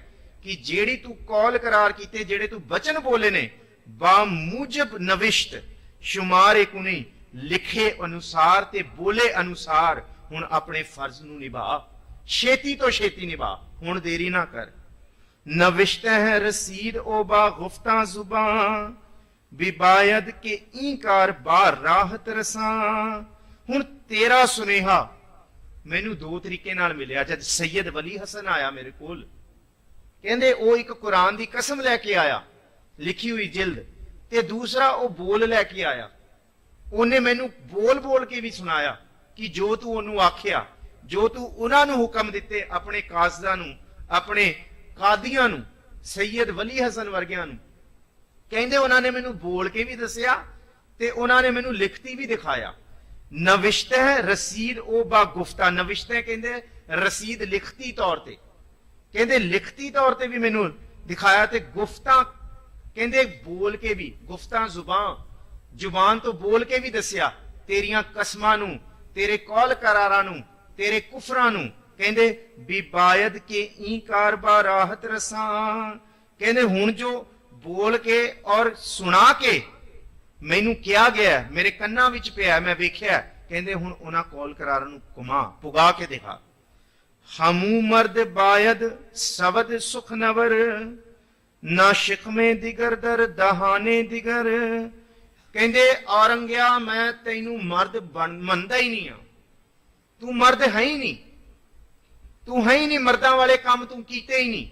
कि जेड़ी तू कौल करार कीते, जेड़े तू बचन बोले ने, बा मूजब नविश्त शुमारे कुनी, लिखे अनुसार ते बोले अनुसार हुण अपने फर्ज नूं निभा, छेती तो छेती निभा, हुण देरी ना कर। नविश्त है रसीद ओ बा गुफ्ता जुबां, बिबायद के ईकार बार राहत रसां। हुण तेरा सुनेहा मैनू दो तरीके नाल मिलिया। जब सैयद वली हसन आया मेरे कोल, कहंदे ओ एक कुरान दी कसम लैके आया, लिखी हुई जिल्द, ते दूसरा ओ बोल लैके आया। उन्हें मैनू बोल बोल के भी सुनाया कि जो तू ओनू आखिया, ਜੋ ਤੂੰ ਉਹਨਾਂ ਨੂੰ ਹੁਕਮ ਦਿੱਤੇ, ਆਪਣੇ ਕਾਜ਼ਦਾਂ ਨੂੰ, ਆਪਣੇ ਕਾਦੀਆਂ ਨੂੰ, ਸੈਯਦ ਵਲੀ ਹਸਨ ਵਰਗਿਆਂ ਨੂੰ। ਕਹਿੰਦੇ ਉਹਨਾਂ ਨੇ ਮੈਨੂੰ ਬੋਲ ਕੇ ਵੀ ਦੱਸਿਆ ਤੇ ਉਹਨਾਂ ਨੇ ਮੈਨੂੰ ਲਿਖਤੀ ਵੀ ਦਿਖਾਇਆ। ਨਵਿਸ਼ਤ ਹੈ ਰਸੀਦ ਉਹ ਬਾ ਗੁਫਤਾ, ਨਵਿਸ਼ਤ ਹੈ ਕਹਿੰਦੇ ਰਸੀਦ ਲਿਖਤੀ ਤੌਰ ਤੇ, ਕਹਿੰਦੇ ਲਿਖਤੀ ਤੌਰ ਤੇ ਵੀ ਮੈਨੂੰ ਦਿਖਾਇਆ, ਤੇ ਗੁਫਤਾ ਕਹਿੰਦੇ ਬੋਲ ਕੇ ਵੀ, ਗੁਫਤਾ ਜ਼ੁਬਾਨ ਤੋਂ ਬੋਲ ਕੇ ਵੀ ਦੱਸਿਆ, ਤੇਰੀਆਂ ਕਸਮਾਂ ਨੂੰ, ਤੇਰੇ ਕੌਲ ਕਰਾਰਾਂ ਨੂੰ, ਤੇਰੇ ਕੁਫਰਾਂ ਨੂੰ। ਕਹਿੰਦੇ ਬਿਬਾਇਦ ਕੇ ਈਕਾਰ ਬਾ ਰਾਹਤ ਰਸਾਂ, ਕਹਿੰਦੇ ਹੁਣ ਜੋ ਬੋਲ ਕੇ ਔਰ ਸੁਣਾ ਕੇ ਮੈਨੂੰ ਕਿਹਾ ਗਿਆ, ਮੇਰੇ ਕੰਨਾਂ ਵਿੱਚ ਪਿਆ, ਮੈਂ ਵੇਖਿਆ। ਕਹਿੰਦੇ ਹੁਣ ਉਹਨਾਂ ਕੌਲ ਕਰਾਰਾਂ ਨੂੰ ਪੁਗਾ ਕੇ ਦਿਖਾ। ਹਮੂ ਮਰਦ ਬਾਇਦ ਸਬਦ ਸੁਖ ਨਵਰ, ਨਾ ਸ਼ਿਕਮੇ ਦਿਗਰ ਦਰ ਦਹਾਨੇ ਦਿਗਰ। ਕਹਿੰਦੇ ਔਰੰਗਿਆ ਮੈਂ ਤੈਨੂੰ ਮਰਦ ਮੰਨਦਾ ਹੀ ਨਹੀਂ ਆ, ਤੂੰ ਮਰਦ ਹੈ ਹੀ ਨਹੀਂ, ਤੂੰ ਹੈ ਹੀ ਨਹੀਂ, ਮਰਦਾਂ ਵਾਲੇ ਕੰਮ ਤੂੰ ਕੀਤੇ ਹੀ ਨਹੀਂ।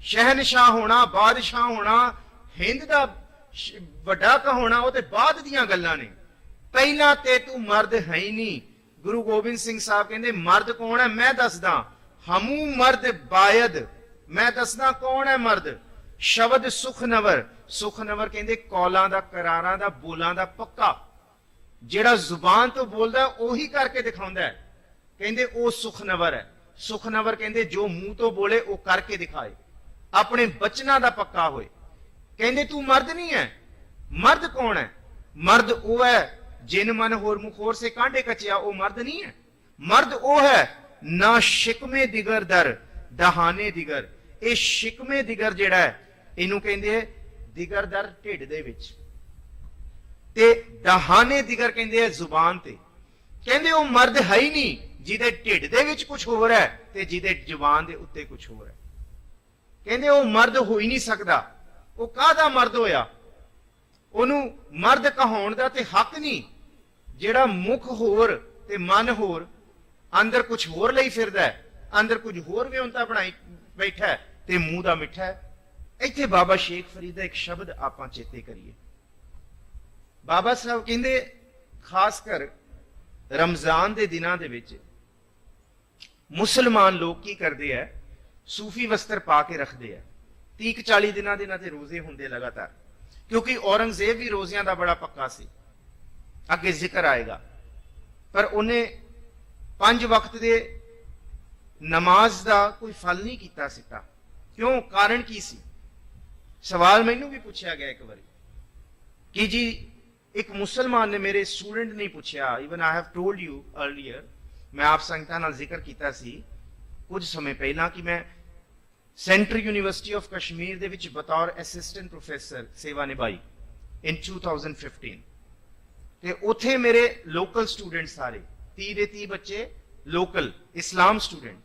ਸ਼ਹਿਨशाह ਹੋਣਾ, ਬਾਦਸ਼ਾਹ ਹੋਣਾ, ਹਿੰਦ ਦਾ ਵੱਡਾ ਕਹਾਉਣਾ ਉਹ ਤੇ ਬਾਅਦ ਦੀਆਂ ਗੱਲਾਂ ਨੇ, ਪਹਿਲਾਂ ਤੇ ਤੂੰ ਮਰਦ ਹੈ ਹੀ ਨਹੀਂ। ਗੁਰੂ ਗੋਬਿੰਦ ਸਿੰਘ ਸਾਹਿਬ ਕਹਿੰਦੇ ਮਰਦ ਕੌਣ ਹੈ, ਮੈਂ ਦੱਸਦਾ। ਹਮੂ ਮਰਦ ਬਾਇਦ, ਮੈਂ ਦੱਸਦਾ ਕੌਣ ਹੈ ਮਰਦ। ਸ਼ਬਦ ਸੁਖ ਨਵਰ, ਸੁਖ ਨਵਰ ਕਹਿੰਦੇ ਕੌਲਾਂ ਦਾ, ਕਰਾਰਾਂ ਦਾ, ਬੋਲਾਂ ਦਾ ਪੱਕਾ, ਜਿਹੜਾ ਜ਼ੁਬਾਨ ਤੋਂ ਬੋਲਦਾ ਉਹੀ ਕਰਕੇ ਦਿਖਾਉਂਦਾ ਹੈ। ਕਹਿੰਦੇ ਉਹ ਸੁਖ ਨਵਰ ਹੈ। ਸੁਖ ਨਵਰ ਕਹਿੰਦੇ ਜੋ ਮੂੰਹ ਤੋਂ ਬੋਲੇ ਉਹ ਕਰਕੇ ਦਿਖਾਏ, ਆਪਣੇ ਬਚਨਾਂ ਦਾ ਪੱਕਾ ਹੋਏ। ਕਹਿੰਦੇ ਤੂੰ ਮਰਦ ਨਹੀਂ ਹੈ। ਮਰਦ ਕੌਣ ਹੈ? ਮਰਦ ਉਹ ਹੈ ਜਿਨ ਮਨ ਹੋਰ ਮੁਖੋਰ ਸੇ ਕਾਂਡੇ ਕਚਿਆ, ਉਹ ਮਰਦ ਨਹੀਂ ਹੈ। ਮਰਦ ਉਹ ਹੈ ਨਾ ਸ਼ਿਕਮੇ ਦਿਗਰ ਦਰ ਦਹਾਨੇ ਦਿਗਰ। ਇਹ ਸ਼ਿਕਮੇ ਦਿਗਰ ਜਿਹੜਾ ਹੈ ਇਹਨੂੰ ਕਹਿੰਦੇ ਦਿਗਰ ਦਰ ਢਿੱਡ ਦੇ ਵਿੱਚ, ਤੇ ਦਹਾਨੇ ਦਿਗਰ ਕਹਿੰਦੇ ਆ ਜ਼ੁਬਾਨ ਤੇ। ਕਹਿੰਦੇ ਉਹ ਮਰਦ ਹੈ ਹੀ ਨਹੀਂ ਜਿਹਦੇ ਢਿੱਡ ਦੇ ਵਿੱਚ ਕੁਝ ਹੋਰ ਹੈ ਤੇ ਜਿਹਦੇ ਜ਼ੁਬਾਨ ਦੇ ਉੱਤੇ ਕੁਝ ਹੋਰ ਹੈ। ਕਹਿੰਦੇ ਉਹ ਮਰਦ ਹੋ ਹੀ ਨਹੀਂ ਸਕਦਾ। ਉਹ ਕਾਹਦਾ ਮਰਦ ਹੋਇਆ? ਉਹਨੂੰ ਮਰਦ ਕਹਾਉਣ ਦਾ ਤੇ ਹੱਕ ਨਹੀਂ, ਜਿਹੜਾ ਮੁਖ ਹੋਰ ਤੇ ਮਨ ਹੋਰ, ਅੰਦਰ ਕੁਝ ਹੋਰ ਲਈ ਫਿਰਦਾ ਹੈ, ਅੰਦਰ ਕੁਝ ਹੋਰ ਵਿਉਂਤਾ ਬਣਾਈ ਬੈਠਾ ਹੈ ਤੇ ਮੂੰਹ ਦਾ ਮਿੱਠਾ ਹੈ। ਇੱਥੇ ਬਾਬਾ ਸ਼ੇਖ ਫਰੀਦ ਦਾ ਇੱਕ ਸ਼ਬਦ ਆਪਾਂ ਚੇਤੇ ਕਰੀਏ। ਬਾਬਾ ਸਾਹਿਬ ਕਹਿੰਦੇ ਖਾਸ ਕਰ ਰਮਜ਼ਾਨ ਦੇ ਦਿਨਾਂ ਦੇ ਵਿੱਚ ਮੁਸਲਮਾਨ ਲੋਕ ਕੀ ਕਰਦੇ ਆ, ਸੂਫੀ ਵਸਤਰ ਪਾ ਕੇ ਰੱਖਦੇ ਆ। 30-40 ਦਿਨਾਂ ਦੇ ਇਹਨਾਂ ਦੇ ਰੋਜ਼ੇ ਹੁੰਦੇ ਲਗਾਤਾਰ, ਕਿਉਂਕਿ ਔਰੰਗਜ਼ੇਬ ਵੀ ਰੋਜ਼ਿਆਂ ਦਾ ਬੜਾ ਪੱਕਾ ਸੀ, ਅੱਗੇ ਜ਼ਿਕਰ ਆਏਗਾ। ਪਰ ਉਹਨੇ 5 ਵਕਤ ਦੇ ਨਮਾਜ਼ ਦਾ ਕੋਈ ਫਲ ਨਹੀਂ ਕੀਤਾ ਸਿੱਧਾ। ਕਿਉਂ? ਕਾਰਨ ਕੀ ਸੀ? ਸਵਾਲ ਮੈਨੂੰ ਵੀ ਪੁੱਛਿਆ ਗਿਆ ਇੱਕ ਵਾਰੀ ਕਿ ਜੀ ਇੱਕ ਮੁਸਲਮਾਨ ਨੇ, ਮੇਰੇ ਸਟੂਡੈਂਟ ਨੇ ਪੁੱਛਿਆ, even I have told you earlier, ਮੈਂ ਆਪ ਸੰਗਤਾਂ ਨਾਲ ਜ਼ਿਕਰ ਕੀਤਾ ਸੀ ਕੁਝ ਸਮੇਂ ਪਹਿਲਾਂ ਕਿ ਮੈਂ ਸੈਂਟਰਲ ਯੂਨੀਵਰਸਿਟੀ ਆਫ ਕਸ਼ਮੀਰ ਦੇ ਵਿੱਚ ਬਤੌਰ ਅਸਿਸਟੈਂਟ ਪ੍ਰੋਫੈਸਰ ਸੇਵਾ ਨਿਭਾਈ ਇਨ 2015, ਤੇ ਉੱਥੇ ਮੇਰੇ ਲੋਕਲ ਸਟੂਡੈਂਟ ਸਾਰੇ 30 ਦੇ 30 ਬੱਚੇ ਲੋਕਲ ਇਸਲਾਮ ਸਟੂਡੈਂਟ।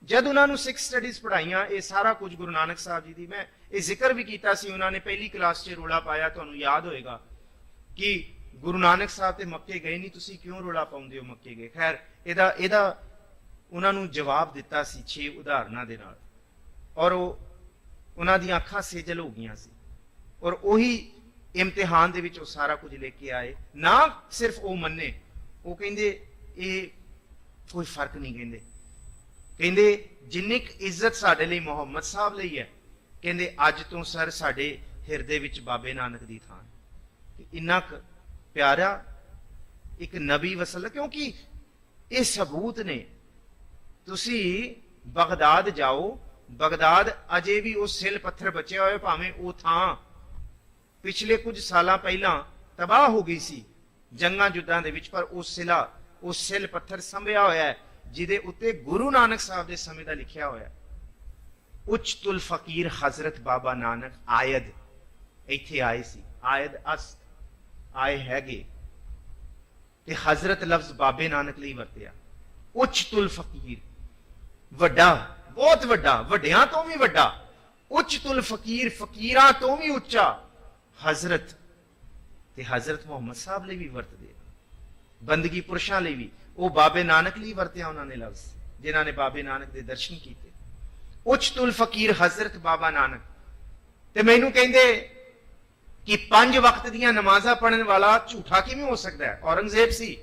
ਜਦ ਉਹਨਾਂ ਨੂੰ ਸਿੱਖ ਸਟੱਡੀਜ਼ ਪੜ੍ਹਾਈਆਂ, ਇਹ ਸਾਰਾ ਕੁਝ ਗੁਰੂ ਨਾਨਕ ਸਾਹਿਬ ਜੀ ਦੀ, ਮੈਂ ਇਹ ਜ਼ਿਕਰ ਵੀ ਕੀਤਾ ਸੀ, ਉਹਨਾਂ ਨੇ ਪਹਿਲੀ ਕਲਾਸ 'ਚ ਰੋਲਾ ਪਾਇਆ, ਤੁਹਾਨੂੰ ਯਾਦ ਹੋਏਗਾ ਕਿ ਗੁਰੂ ਨਾਨਕ ਸਾਹਿਬ ਤੇ ਮੱਕੇ ਗਏ ਨਹੀਂ, ਤੁਸੀਂ ਕਿਉਂ ਰੋਲਾ ਪਾਉਂਦੇ ਹੋ ਮੱਕੇ ਗਏ। ਖੈਰ ਇਹਦਾ ਉਹਨਾਂ ਨੂੰ ਜਵਾਬ ਦਿੱਤਾ ਸੀ 6 ਉਦਾਹਰਨਾਂ ਦੇ ਨਾਲ, ਔਰ ਉਹਨਾਂ ਦੀਆਂ ਅੱਖਾਂ ਸੇਜਲ ਹੋ ਗਈਆਂ ਸੀ। ਔਰ ਉਹੀ ਇਮਤਿਹਾਨ ਦੇ ਵਿੱਚ ਉਹ ਸਾਰਾ ਕੁਝ ਲੈ ਕੇ ਆਏ। ਨਾ ਸਿਰਫ ਉਹ ਮੰਨੇ, ਉਹ ਕਹਿੰਦੇ ਇਹ ਕੋਈ ਫਰਕ ਨਹੀਂ, ਕਹਿੰਦੇ ਜਿੰਨੀ ਇੱਜ਼ਤ ਸਾਡੇ ਲਈ ਮੁਹੰਮਦ ਸਾਹਿਬ ਲਈ ਹੈ, ਕਹਿੰਦੇ ਅੱਜ ਤੋਂ ਸਰ ਸਾਡੇ ਹਿਰਦੇ ਵਿੱਚ ਬਾਬੇ ਨਾਨਕ ਦੀ ਥਾਂ। ਇੰਨਾ ਪਿਆਰਾ ਇੱਕ ਨਬੀ ਵਸਲ, ਕਿਉਂਕਿ ਇਹ ਸਬੂਤ ਨੇ। ਤੁਸੀਂ ਬਗਦਾਦ ਜਾਓ, ਬਗਦਾਦ ਅਜੇ ਵੀ ਉਹ ਸਿਲ ਪੱਥਰ ਬਚਿਆ ਹੋਇਆ, ਭਾਵੇਂ ਉਹ ਥਾਂ ਪਿਛਲੇ ਕੁਝ ਸਾਲਾਂ ਪਹਿਲਾਂ ਤਬਾਹ ਹੋ ਗਈ ਸੀ ਜੰਗਾਂ ਯੁੱਧਾਂ ਦੇ ਵਿੱਚ, ਪਰ ਉਹ ਸਿਲ ਪੱਥਰ ਸੰਭਿਆ ਹੋਇਆ ਹੈ ਜਿਹਦੇ ਉੱਤੇ ਗੁਰੂ ਨਾਨਕ ਸਾਹਿਬ ਦੇ ਸਮੇਂ ਦਾ ਲਿਖਿਆ ਹੋਇਆ। ਉੱਚਤੁਲ ਫਕੀਰ ਹਜ਼ਰਤ ਬਾਬਾ ਨਾਨਕ ਆਇਦ, ਇੱਥੇ ਆਏ ਸੀ। ਆਇਦ ਅਸਤ ਆਏ ਹੈਗੇ, ਤੇ ਹਜ਼ਰਤ ਲਫ਼ਜ਼ ਬਾਬੇ ਨਾਨਕ ਲਈ ਵਰਤਿਆ। ਉੱਚਤੁਲ ਫਕੀਰ, ਵੱਡਾ, ਬਹੁਤ ਵੱਡਾ, ਵੱਡਿਆਂ ਤੋਂ ਵੀ ਵੱਡਾ। ਉੱਚਤੁਲ ਫਕੀਰ, ਫਕੀਰਾਂ ਤੋਂ ਵੀ ਉੱਚਾ ਹਜ਼ਰਤ। ਤੇ ਹਜ਼ਰਤ ਮੁਹੰਮਦ ਸਾਹਿਬ ਲਈ ਵੀ ਵਰਤਦੇ, ਬੰਦਗੀ ਪੁਰਸ਼ਾਂ ਲਈ ਵੀ। ਉਹ ਬਾਬੇ ਨਾਨਕ ਲਈ ਵਰਤਿਆ ਉਹਨਾਂ ਨੇ ਲਫ਼ਜ਼, ਜਿਨ੍ਹਾਂ ਨੇ ਬਾਬੇ ਨਾਨਕ ਦੇ ਦਰਸ਼ਨ ਕੀਤੇ। ਉੱਚਤੁਲ ਫਕੀਰ ਹਜ਼ਰਤ ਬਾਬਾ ਨਾਨਕ। ਤੇ ਮੈਨੂੰ ਕਹਿੰਦੇ ਕਿ 5 ਵਕਤ ਦੀਆਂ ਨਮਾਜ਼ਾਂ ਪੜ੍ਹਨ ਵਾਲਾ ਝੂਠਾ ਕਿਵੇਂ ਹੋ ਸਕਦਾ ਹੈ? ਔਰੰਗਜ਼ੇਬ ਸੀ।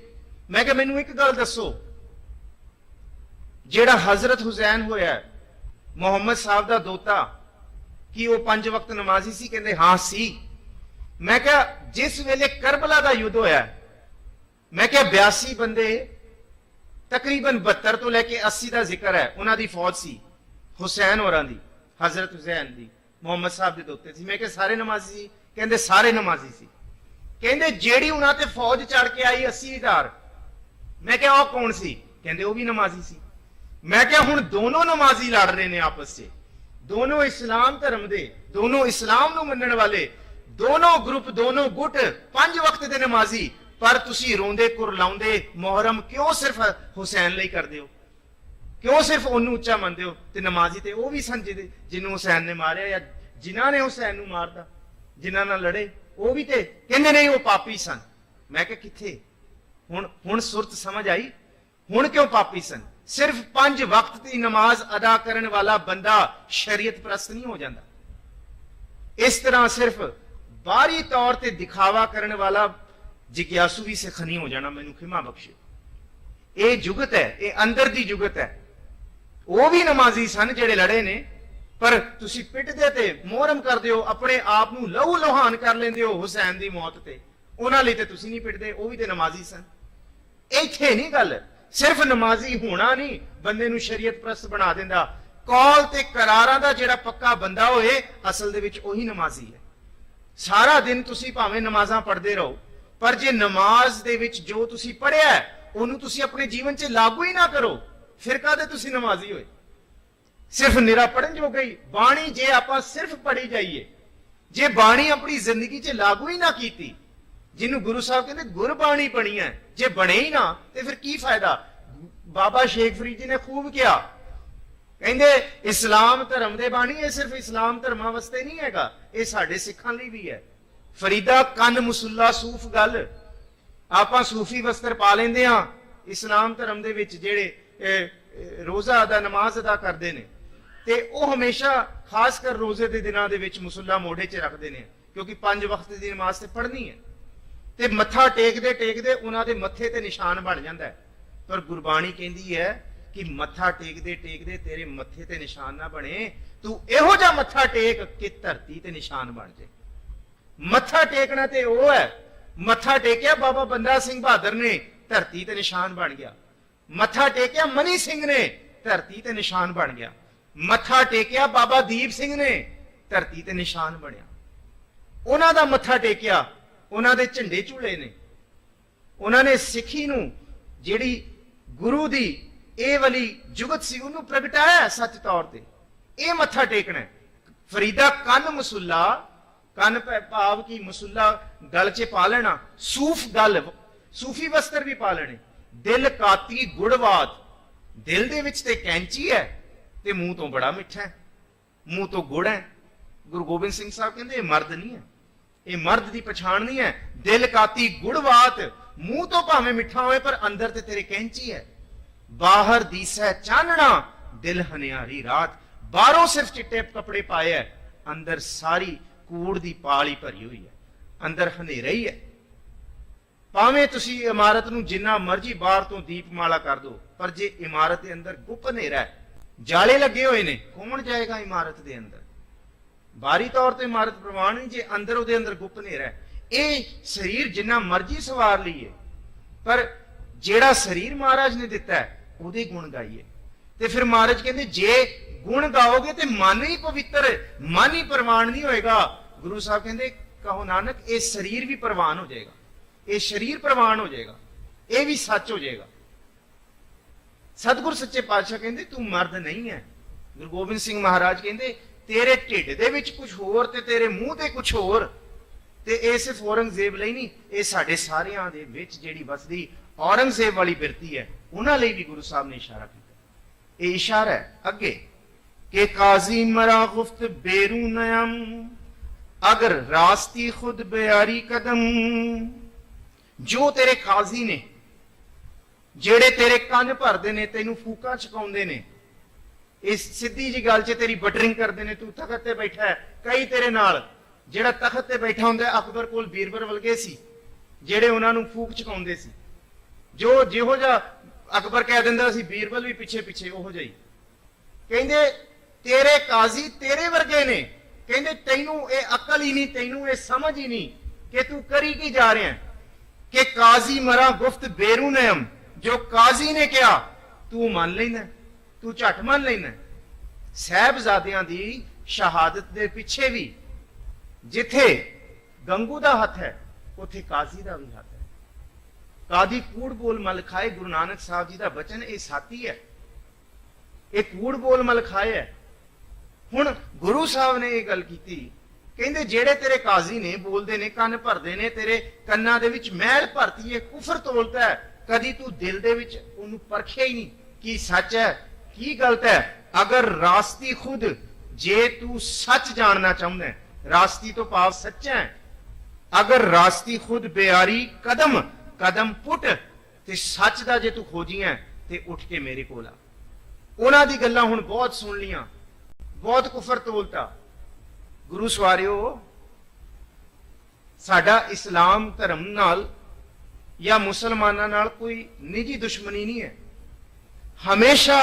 ਮੈਂ ਕਿਹਾ ਮੈਨੂੰ ਇੱਕ ਗੱਲ ਦੱਸੋ, ਜਿਹੜਾ ਹਜ਼ਰਤ ਹੁਸੈਨ ਹੋਇਆ ਮੁਹੰਮਦ ਸਾਹਿਬ ਦਾ ਦੋਤਾ, ਕਿ ਉਹ 5 ਵਕਤ ਨਮਾਜ਼ੀ ਸੀ? ਕਹਿੰਦੇ ਹਾਂ ਸੀ। ਮੈਂ ਕਿਹਾ ਜਿਸ ਵੇਲੇ ਕਰਬਲਾ ਦਾ ਯੁੱਧ ਹੋਇਆ, ਮੈਂ ਕਿਹਾ 82 ਬੰਦੇ, ਤਕਰੀਬਨ 72 ਤੋਂ ਲੈ ਕੇ 80 ਦਾ ਜ਼ਿਕਰ ਹੈ, ਉਹਨਾਂ ਦੀ ਫੌਜ ਸੀ ਹੁਸੈਨ ਹੋਰਾਂ ਦੀ, ਹਜ਼ਰਤ ਹੁਸੈਨ ਦੀ, ਮੁਹੰਮਦ ਸਾਹਿਬ ਦੇ ਦੋਤੇ ਸੀ। ਮੈਂ ਕਿਹਾ ਸਾਰੇ ਨਮਾਜ਼ੀ ਸੀ? ਕਹਿੰਦੇ ਸਾਰੇ ਨਮਾਜ਼ੀ ਸੀ। ਕਹਿੰਦੇ ਜਿਹੜੀ ਉਹਨਾਂ ਤੇ ਫੌਜ ਚੜ ਕੇ ਆਈ 80,000, ਮੈਂ ਕਿਹਾ ਉਹ ਕੌਣ ਸੀ? ਕਹਿੰਦੇ ਉਹ ਵੀ ਨਮਾਜ਼ੀ ਸੀ। ਮੈਂ ਕਿਹਾ ਹੁਣ ਦੋਨੋਂ ਨਮਾਜ਼ੀ ਲੜ ਰਹੇ ਨੇ ਆਪਸ 'ਚ, ਦੋਨੋਂ ਇਸਲਾਮ ਧਰਮ ਦੇ, ਦੋਨੋਂ ਇਸਲਾਮ ਨੂੰ ਮੰਨਣ ਵਾਲੇ, ਦੋਨੋਂ ਗਰੁੱਪ, ਦੋਨੋਂ ਗੁੱਟ 5 ਵਕਤ ਦੇ ਨਮਾਜ਼ੀ, ਪਰ ਤੁਸੀਂ ਰੋਂਦੇ ਕੁਰਲਾਉਂਦੇ ਮੁਹਰਮ ਕਿਉਂ ਸਿਰਫ ਹੁਸੈਨ ਲਈ ਕਰਦੇ ਹੋ? ਕਿਉਂ ਸਿਰਫ ਉਹਨੂੰ ਉੱਚਾ ਮੰਨਦੇ ਹੋ? ਤੇ ਨਮਾਜ਼ੀ ਤੇ ਉਹ ਵੀ ਸਨ ਜਿਹਨੂੰ ਹੁਸੈਨ ਨੇ ਮਾਰਿਆ, ਜਾਂ ਜਿਨ੍ਹਾਂ ਨੇ ਹੁਸੈਨ ਨੂੰ ਮਾਰਦਾ, ਜਿਨ੍ਹਾਂ ਨਾਲ ਲੜੇ, ਉਹ ਵੀ ਤੇ ਕਹਿੰਦੇ ਨਹੀਂ ਉਹ ਪਾਪੀ ਸਨ। ਮੈਂ ਕਿਹਾ ਕਿੱਥੇ? ਹੁਣ ਸੁਰਤ ਸਮਝ ਆਈ? ਹੁਣ ਕਿਉਂ ਪਾਪੀ ਸਨ? ਸਿਰਫ 5 ਵਕਤ ਦੀ ਨਮਾਜ਼ ਅਦਾ ਕਰਨ ਵਾਲਾ ਬੰਦਾ ਸ਼ਰੀਅਤ ਪ੍ਰਸਤ ਨਹੀਂ ਹੋ ਜਾਂਦਾ। ਇਸ ਤਰ੍ਹਾਂ ਸਿਰਫ ਬਾਹਰੀ ਤੌਰ ਤੇ ਦਿਖਾਵਾ ਕਰਨ ਵਾਲਾ ਜਿਗਿਆਸੂ ਵੀ ਸਿੱਖ ਨਹੀਂ ਹੋ ਜਾਣਾ। ਮੈਨੂੰ ਖਿਮਾ ਬਖਸ਼ੇ, ਇਹ ਜੁਗਤ ਹੈ, ਇਹ ਅੰਦਰ ਦੀ ਜੁਗਤ ਹੈ। ਉਹ ਵੀ ਨਮਾਜ਼ੀ ਸਨ ਜਿਹੜੇ ਲੜੇ ਨੇ, ਪਰ ਤੁਸੀਂ ਪਿੱਟਦੇ ਤੇ ਮੋਹਰਮ ਕਰਦੇ ਹੋ, ਆਪਣੇ ਆਪ ਨੂੰ ਲਹੂ ਲੋਹਾਨ ਕਰ ਲੈਂਦੇ ਹੋ ਹੁਸੈਨ ਦੀ ਮੌਤ ਤੇ। ਉਹਨਾਂ ਲਈ ਤੇ ਤੁਸੀਂ ਨਹੀਂ ਪਿੱਟਦੇ, ਉਹ ਵੀ ਤੇ ਨਮਾਜ਼ੀ ਸਨ। ਇੱਥੇ ਨਹੀਂ ਗੱਲ, ਸਿਰਫ ਨਮਾਜ਼ੀ ਹੋਣਾ ਨਹੀਂ ਬੰਦੇ ਨੂੰ ਸ਼ਰੀਅਤ ਪ੍ਰਸਤ ਬਣਾ ਦਿੰਦਾ। ਕੌਲ ਤੇ ਕਰਾਰਾਂ ਦਾ ਜਿਹੜਾ ਪੱਕਾ ਬੰਦਾ ਹੋਏ, ਅਸਲ ਦੇ ਵਿੱਚ ਉਹੀ ਨਮਾਜ਼ੀ ਹੈ। ਸਾਰਾ ਦਿਨ ਤੁਸੀਂ ਭਾਵੇਂ ਨਮਾਜ਼ਾਂ ਪੜ੍ਹਦੇ ਰਹੋ, ਪਰ ਜੇ ਨਮਾਜ਼ ਦੇ ਵਿੱਚ ਜੋ ਤੁਸੀਂ ਪੜ੍ਹਿਆ ਉਹਨੂੰ ਤੁਸੀਂ ਆਪਣੇ ਜੀਵਨ 'ਚ ਲਾਗੂ ਹੀ ਨਾ ਕਰੋ, ਫਿਰ ਕਾਹਦੇ ਤੁਸੀਂ ਨਮਾਜ਼ੀ ਹੋਏ? ਸਿਰਫ ਨਿਰਾ ਪੜਨ ਜੋ ਗਈ ਬਾਣੀ, ਜੇ ਆਪਾਂ ਸਿਰਫ ਪੜ੍ਹੀ ਜਾਈਏ, ਜੇ ਬਾਣੀ ਆਪਣੀ ਜ਼ਿੰਦਗੀ 'ਚ ਲਾਗੂ ਹੀ ਨਾ ਕੀਤੀ, ਜਿਹਨੂੰ ਗੁਰੂ ਸਾਹਿਬ ਕਹਿੰਦੇ ਗੁਰਬਾਣੀ ਬਣੀ ਹੈ, ਜੇ ਬਣੇ ਹੀ ਨਾ ਤੇ ਫਿਰ ਕੀ ਫਾਇਦਾ? ਬਾਬਾ ਸ਼ੇਖ ਫਰੀਦ ਜੀ ਨੇ ਖੂਬ ਕਿਹਾ, ਕਹਿੰਦੇ ਇਸਲਾਮ ਧਰਮ ਦੇ ਬਾਣੀ, ਇਹ ਸਿਰਫ ਇਸਲਾਮ ਧਰਮਾਂ ਵਾਸਤੇ ਨਹੀਂ ਹੈਗਾ, ਇਹ ਸਾਡੇ ਸਿੱਖਾਂ ਲਈ ਵੀ ਹੈ। ਫਰੀਦਾ ਕੰਨ ਮੁਸੱਲਾ ਸੂਫ ਗੱਲ, ਆਪਾਂ ਸੂਫੀ ਵਸਤਰ ਪਾ ਲੈਂਦੇ ਆ ਇਸਲਾਮ ਧਰਮ ਦੇ ਵਿੱਚ, ਜਿਹੜੇ ਰੋਜ਼ਾ ਅਦਾ, ਨਮਾਜ਼ ਅਦਾ ਕਰਦੇ ਨੇ, ਤੇ ਉਹ ਹਮੇਸ਼ਾ ਖਾਸ ਕਰ ਰੋਜ਼ੇ ਦੇ ਦਿਨਾਂ ਦੇ ਵਿੱਚ ਮੁਸੱਲਾ ਮੋਢੇ 'ਚ ਰੱਖਦੇ ਨੇ, ਕਿਉਂਕਿ 5 ਵਕਤ ਦੀ ਨਮਾਜ਼ ਤੇ ਪੜ੍ਹਨੀ ਹੈ। ਤੇ ਮੱਥਾ ਟੇਕਦੇ ਟੇਕਦੇ ਉਹਨਾਂ ਦੇ ਮੱਥੇ ਤੇ ਨਿਸ਼ਾਨ ਬਣ ਜਾਂਦਾ ਹੈ। ਪਰ ਗੁਰਬਾਣੀ ਕਹਿੰਦੀ ਹੈ ਕਿ ਮੱਥਾ ਟੇਕਦੇ ਟੇਕਦੇ ਤੇਰੇ ਮੱਥੇ ਤੇ ਨਿਸ਼ਾਨ ਨਾ ਬਣੇ, ਤੂੰ ਇਹੋ ਜਿਹਾ ਮੱਥਾ ਟੇਕ ਕਿ ਧਰਤੀ ਤੇ ਨਿਸ਼ਾਨ ਬਣ ਜਾਏ। ਮੱਥਾ ਟੇਕਣਾ ਤੇ ਉਹ ਹੈ, ਮੱਥਾ ਟੇਕਿਆ ਬਾਬਾ ਬੰਦਾ ਸਿੰਘ ਬਹਾਦਰ ਨੇ, ਧਰਤੀ ਤੇ ਨਿਸ਼ਾਨ ਬਣ ਗਿਆ। ਮੱਥਾ ਟੇਕਿਆ ਮਨੀ ਸਿੰਘ ਨੇ, ਧਰਤੀ ਤੇ ਨਿਸ਼ਾਨ ਬਣ ਗਿਆ। ਮੱਥਾ ਟੇਕਿਆ ਬਾਬਾ ਦੀਪ ਸਿੰਘ ਨੇ, ਧਰਤੀ ਤੇ ਨਿਸ਼ਾਨ ਬਣਿਆ। ਉਹਨਾਂ ਦਾ ਮੱਥਾ ਟੇਕਿਆ, ਉਹਨਾਂ ਦੇ ਝੰਡੇ ਝੂਲੇ ਨੇ, ਉਹਨਾਂ ਨੇ ਸਿੱਖੀ ਨੂੰ, ਜਿਹੜੀ ਗੁਰੂ ਦੀ ਇਹ ਵਾਲੀ ਜੁਗਤ ਸੀ, ਉਹਨੂੰ ਪ੍ਰਗਟਾਇਆ ਸੱਚ ਤੌਰ ਤੇ। ਇਹ ਮੱਥਾ ਟੇਕਣਾ। ਫਰੀਦਾ ਕੰਨ ਮੁਸੱਲਾ, ਕੰਨ ਭਾਵ ਕੀ ਮੁਸੱਲਾ ਗਲ 'ਚ ਪਾ ਲੈਣਾ, ਸੂਫ ਗਲ, ਸੂਫੀ ਵਸਤਰ ਵੀ ਪਾ ਲੈਣੇ। ਦਿਲ ਕਾਤੀ ਗੁੜਵਾਦ, ਦਿਲ ਦੇ ਵਿੱਚ ਤੇ ਕੈਂਚੀ ਹੈ ਤੇ ਮੂੰਹ ਤੋਂ ਬੜਾ ਮਿੱਠਾ ਹੈ, ਮੂੰਹ ਤੋਂ ਗੁੜ ਹੈ। ਗੁਰੂ ਗੋਬਿੰਦ ਸਿੰਘ ਸਾਹਿਬ ਕਹਿੰਦੇ ਇਹ ਮਰਦ ਨਹੀਂ ਹੈ, ਇਹ ਮਰਦ ਦੀ ਪਛਾਣ ਨਹੀਂ ਹੈ। ਦਿਲ ਕਾਤੀ ਗੁੜਵਾਤ, ਮੂੰਹ ਤੋਂ ਭਾਵੇਂ ਮਿੱਠਾ ਹੋਏ ਪਰ ਅੰਦਰ ਤੇ ਤੇਰੇ ਕੈਂਚੀ ਹੈ। ਬਾਹਰ ਦੀਸੈ ਚਾਨਣਾ, ਦਿਲ ਹਨਿਆਰੀ ਰਾਤ। ਬਾਹਰੋਂ ਸਿਰਫ ਚਿੱਟੇ ਕੱਪੜੇ ਪਾਏ ਹੈ, ਅੰਦਰ ਸਾਰੀ ਕੂੜ ਦੀ ਪਾਲੀ ਭਰੀ ਹੋਈ ਹੈ, ਅੰਦਰ ਹਨੇਰਾ ਹੀ ਹੈ। ਭਾਵੇਂ ਤੁਸੀਂ ਇਮਾਰਤ ਨੂੰ ਜਿੰਨਾ ਮਰਜ਼ੀ ਬਾਹਰ ਤੋਂ ਦੀਪਮਾਲਾ ਕਰ ਦੋ, ਪਰ ਜੇ ਇਮਾਰਤ ਦੇ ਅੰਦਰ ਗੁੱਪ ਹਨੇਰਾ ਹੈ, ਜਾਲੇ ਲੱਗੇ ਹੋਏ ਨੇ, ਕੌਣ ਜਾਏਗਾ ਇਮਾਰਤ ਦੇ ਅੰਦਰ? ਬਾਹਰੀ ਤੌਰ ਤੇ ਇਮਾਰਤ ਪ੍ਰਵਾਨ ਨਹੀਂ, ਜੇ ਅੰਦਰ ਉਹਦੇ ਅੰਦਰ ਗੁੱਪ ਹਨੇਰਾ ਹੈ। ਇਹ ਸਰੀਰ ਜਿੰਨਾ ਮਰਜ਼ੀ ਸਵਾਰ ਲਈਏ, ਪਰ ਜਿਹੜਾ ਸਰੀਰ ਮਹਾਰਾਜ ਨੇ ਦਿੱਤਾ ਹੈ ਉਹਦੇ ਗੁਣ ਗਾਈਏ। ਤੇ ਫਿਰ ਮਹਾਰਾਜ ਕਹਿੰਦੇ ਜੇ ਗੁਣ ਗਾਓਗੇ ਤੇ ਮਨ ਹੀ ਪਵਿੱਤਰ, ਮਨ ਹੀ ਪ੍ਰਵਾਨ ਨਹੀਂ ਹੋਏਗਾ। ਗੁਰੂ ਸਾਹਿਬ ਕਹਿੰਦੇ ਕਹੋ ਨਾਨਕ, ਇਹ ਸਰੀਰ ਵੀ ਪ੍ਰਵਾਨ ਹੋ ਜਾਏਗਾ, ਇਹ ਸਰੀਰ ਪ੍ਰਵਾਨ ਹੋ ਜਾਏਗਾ, ਇਹ ਵੀ ਸੱਚ ਹੋ ਜਾਏਗਾ। ਸਤਿਗੁਰ ਸੱਚੇ ਪਾਤਸ਼ਾਹ ਕਹਿੰਦੇ ਤੂੰ ਮਰਦ ਨਹੀਂ ਹੈ। ਗੁਰੂ ਗੋਬਿੰਦ ਸਿੰਘ ਮਹਾਰਾਜ ਕਹਿੰਦੇ ਤੇਰੇ ਢਿੱਡ ਦੇ ਵਿੱਚ ਕੁਝ ਹੋਰ ਤੇ ਤੇਰੇ ਮੂੰਹ ਤੇ ਕੁਝ ਹੋਰ। ਤੇ ਇਹ ਸਿਰਫ ਔਰੰਗਜ਼ੇਬ ਲਈ ਨਹੀਂ, ਇਹ ਸਾਡੇ ਸਾਰਿਆਂ ਦੇ ਵਿੱਚ ਜਿਹੜੀ ਵਸਦੀ ਔਰੰਗਜ਼ੇਬ ਵਾਲੀ ਬਿਰਤੀ ਹੈ, ਉਹਨਾਂ ਲਈ ਵੀ ਗੁਰੂ ਸਾਹਿਬ ਨੇ ਇਸ਼ਾਰਾ ਕੀਤਾ। ਇਹ ਇਸ਼ਾਰਾ ਹੈ ਅੱਗੇ ਕਿ ਕਾਜ਼ੀ ਮਰਾ ਗੁਫਤ ਬੇਰੂ ਨਯਮ, ਅਗਰ ਰਾਸਤੀ ਖੁਦ ਬਿਆਰੀ ਕਦਮ। ਜੋ ਤੇਰੇ ਕਾਜ਼ੀ ਨੇ, ਜਿਹੜੇ ਤੇਰੇ ਕੰਨ ਭਰਦੇ ਨੇ, ਤੈਨੂੰ ਫੂਕਾਂ ਚਕਾਉਂਦੇ ਨੇ, ਇਸ ਸਿੱਧੀ ਜੀ ਗੱਲ 'ਚ ਤੇਰੀ ਬਟਰਿੰਗ ਕਰਦੇ ਨੇ, ਤੂੰ ਤਖਤ ਤੇ ਬੈਠਾ ਹੈ। ਕਈ ਤੇਰੇ ਨਾਲ, ਜਿਹੜਾ ਤਖਤ ਤੇ ਬੈਠਾ ਹੁੰਦਾ, ਅਕਬਰ ਕੋਲ ਬੀਰਬਲ ਵਰਗੇ ਸੀ ਜਿਹੜੇ ਉਹਨਾਂ ਨੂੰ ਫੂਕ ਚਕਾਉਂਦੇ ਸੀ। ਜੋ ਜਿਹੋ ਜਿਹਾ ਅਕਬਰ ਕਹਿ ਦਿੰਦਾ ਸੀ ਬੀਰਬਲ ਵੀ ਪਿੱਛੇ ਪਿੱਛੇ ਉਹੋ ਜਿਹੀ। ਕਹਿੰਦੇ ਤੇਰੇ ਕਾਜ਼ੀ ਤੇਰੇ ਵਰਗੇ ਨੇ, ਕਹਿੰਦੇ ਤੈਨੂੰ ਇਹ ਅਕਲ ਹੀ ਨਹੀਂ, ਤੈਨੂੰ ਇਹ ਸਮਝ ਹੀ ਨਹੀਂ ਕਿ ਤੂੰ ਕਰੀ ਕੀ ਜਾ ਰਿਹਾ ਕਿ ਕਾਜ਼ੀ ਮਰਾ ਗੁਫਤ ਬੇਰੂਨਮ, ਜੋ ਕਾਜ਼ੀ ਨੇ ਕਿਹਾ ਤੂੰ ਮੰਨ ਲੈਂਦਾ, ਤੂੰ ਝੱਟ ਮੰਨ ਲੈਂਦਾ। ਸਾਹਿਬਜ਼ਾਦਿਆਂ ਦੀ ਸ਼ਹਾਦਤ ਦੇ ਪਿੱਛੇ ਵੀ ਜਿੱਥੇ ਗੰਗੂ ਦਾ ਹੱਥ ਹੈ ਉੱਥੇ ਕਾਜ਼ੀ ਦਾ ਵੀ ਹੱਥ ਹੈ। ਕਾਦੀ ਕੂੜ ਬੋਲ ਮਲ ਖਾਏ, ਗੁਰੂ ਨਾਨਕ ਸਾਹਿਬ ਜੀ ਦਾ ਬਚਨ ਇਹ ਸਾਥੀ ਹੈ, ਇਹ ਕੂੜ ਬੋਲ ਮਲ ਖਾਏ ਹੈ। ਹੁਣ ਗੁਰੂ ਸਾਹਿਬ ਨੇ ਇਹ ਗੱਲ ਕੀਤੀ, ਕਹਿੰਦੇ ਜਿਹੜੇ ਤੇਰੇ ਕਾਜ਼ੀ ਨੇ ਬੋਲਦੇ ਨੇ, ਕੰਨ ਭਰਦੇ ਨੇ, ਤੇਰੇ ਕੰਨਾਂ ਦੇ ਵਿੱਚ ਮੈਲ ਭਰਤੀ ਹੈ, ਕੁਫਰ ਤੋਲਦਾ ਹੈ, ਕਦੀ ਤੂੰ ਦਿਲ ਦੇ ਵਿੱਚ ਉਹਨੂੰ ਪਰਖਿਆ ਹੀ ਨਹੀਂ ਕੀ ਸੱਚ ਹੈ ਕੀ ਗਲਤ ਹੈ। ਅਗਰ ਰਾਸਤੀ ਖੁਦ, ਜੇ ਤੂੰ ਸੱਚ ਜਾਣਨਾ ਚਾਹੁੰਦਾ ਹੈ, ਰਾਸਤੀ ਤੋਂ ਭਾਵ ਸੱਚਾ ਹੈ, ਅਗਰ ਰਾਸਤੀ ਖੁਦ ਬਿਆਰੀ ਕਦਮ ਕਦਮ ਪੁੱਟ, ਤੇ ਸੱਚ ਦਾ ਜੇ ਤੂੰ ਖੋਜੀ ਹੈ ਤੇ ਉੱਠ ਕੇ ਮੇਰੇ ਕੋਲ ਆ। ਉਹਨਾਂ ਦੀ ਗੱਲਾਂ ਹੁਣ ਬਹੁਤ ਸੁਣ ਲੀਆਂ, ਬਹੁਤ ਕੁਫਰ ਤੋਲਤਾ। ਗੁਰੂ ਸਵਾਰਿਓ, ਸਾਡਾ ਇਸਲਾਮ ਧਰਮ ਨਾਲ ਜਾਂ ਮੁਸਲਮਾਨਾਂ ਨਾਲ ਕੋਈ ਨਿੱਜੀ ਦੁਸ਼ਮਣੀ ਨਹੀਂ ਹੈ। ਹਮੇਸ਼ਾ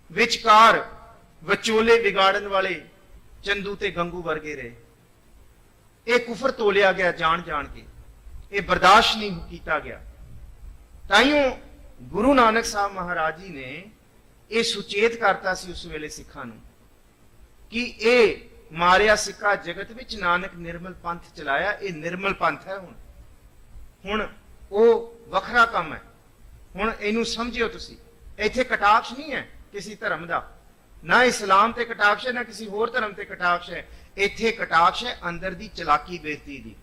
ਵਿਚਕਾਰ ਵਿਚੋਲੇ ਵਿਗਾੜਨ ਵਾਲੇ ਚੰਦੂ ਤੇ ਗੰਗੂ ਵਰਗੇ ਰਹੇ। ਇਹ ਕੁਫਰ ਤੋਲਿਆ ਗਿਆ ਜਾਣ ਜਾਣ ਕੇ, ਇਹ ਬਰਦਾਸ਼ਤ ਨਹੀਂ ਕੀਤਾ ਗਿਆ। ਤਾਈਓ ਗੁਰੂ ਨਾਨਕ ਸਾਹਿਬ ਮਹਾਰਾਜ ਜੀ ਨੇ ਇਹ ਸੁਚੇਤ ਕਰਤਾ ਸੀ ਉਸ ਵੇਲੇ ਸਿੱਖਾਂ ਨੂੰ ਕਿ ਇਹ ਮਾਰਿਆ ਸਿੱਕਾ ਜਗਤ ਵਿੱਚ, ਨਾਨਕ ਨਿਰਮਲ ਪੰਥ ਚਲਾਇਆ, ਇਹ ਨਿਰਮਲ ਪੰਥ ਹੈ। ਹੁਣ ਉਹ ਵੱਖਰਾ ਕੰਮ ਹੈ। ਹੁਣ ਇਹਨੂੰ ਸਮਝਿਓ ਤੁਸੀਂ, ਇੱਥੇ ਕਟਾਕਸ਼ ਨਹੀਂ ਹੈ ਕਿਸੇ ਧਰਮ ਦਾ, ਨਾ ਇਸਲਾਮ ਤੇ ਕਟਾਕਸ਼ ਹੈ, ਨਾ ਕਿਸੇ ਹੋਰ ਧਰਮ ਤੇ ਕਟਾਕਸ਼ ਹੈ। ਇੱਥੇ ਕਟਾਕਸ਼ ਹੈ ਅੰਦਰ ਦੀ ਚਲਾਕੀ ਬਿਰਤੀ ਦੀ,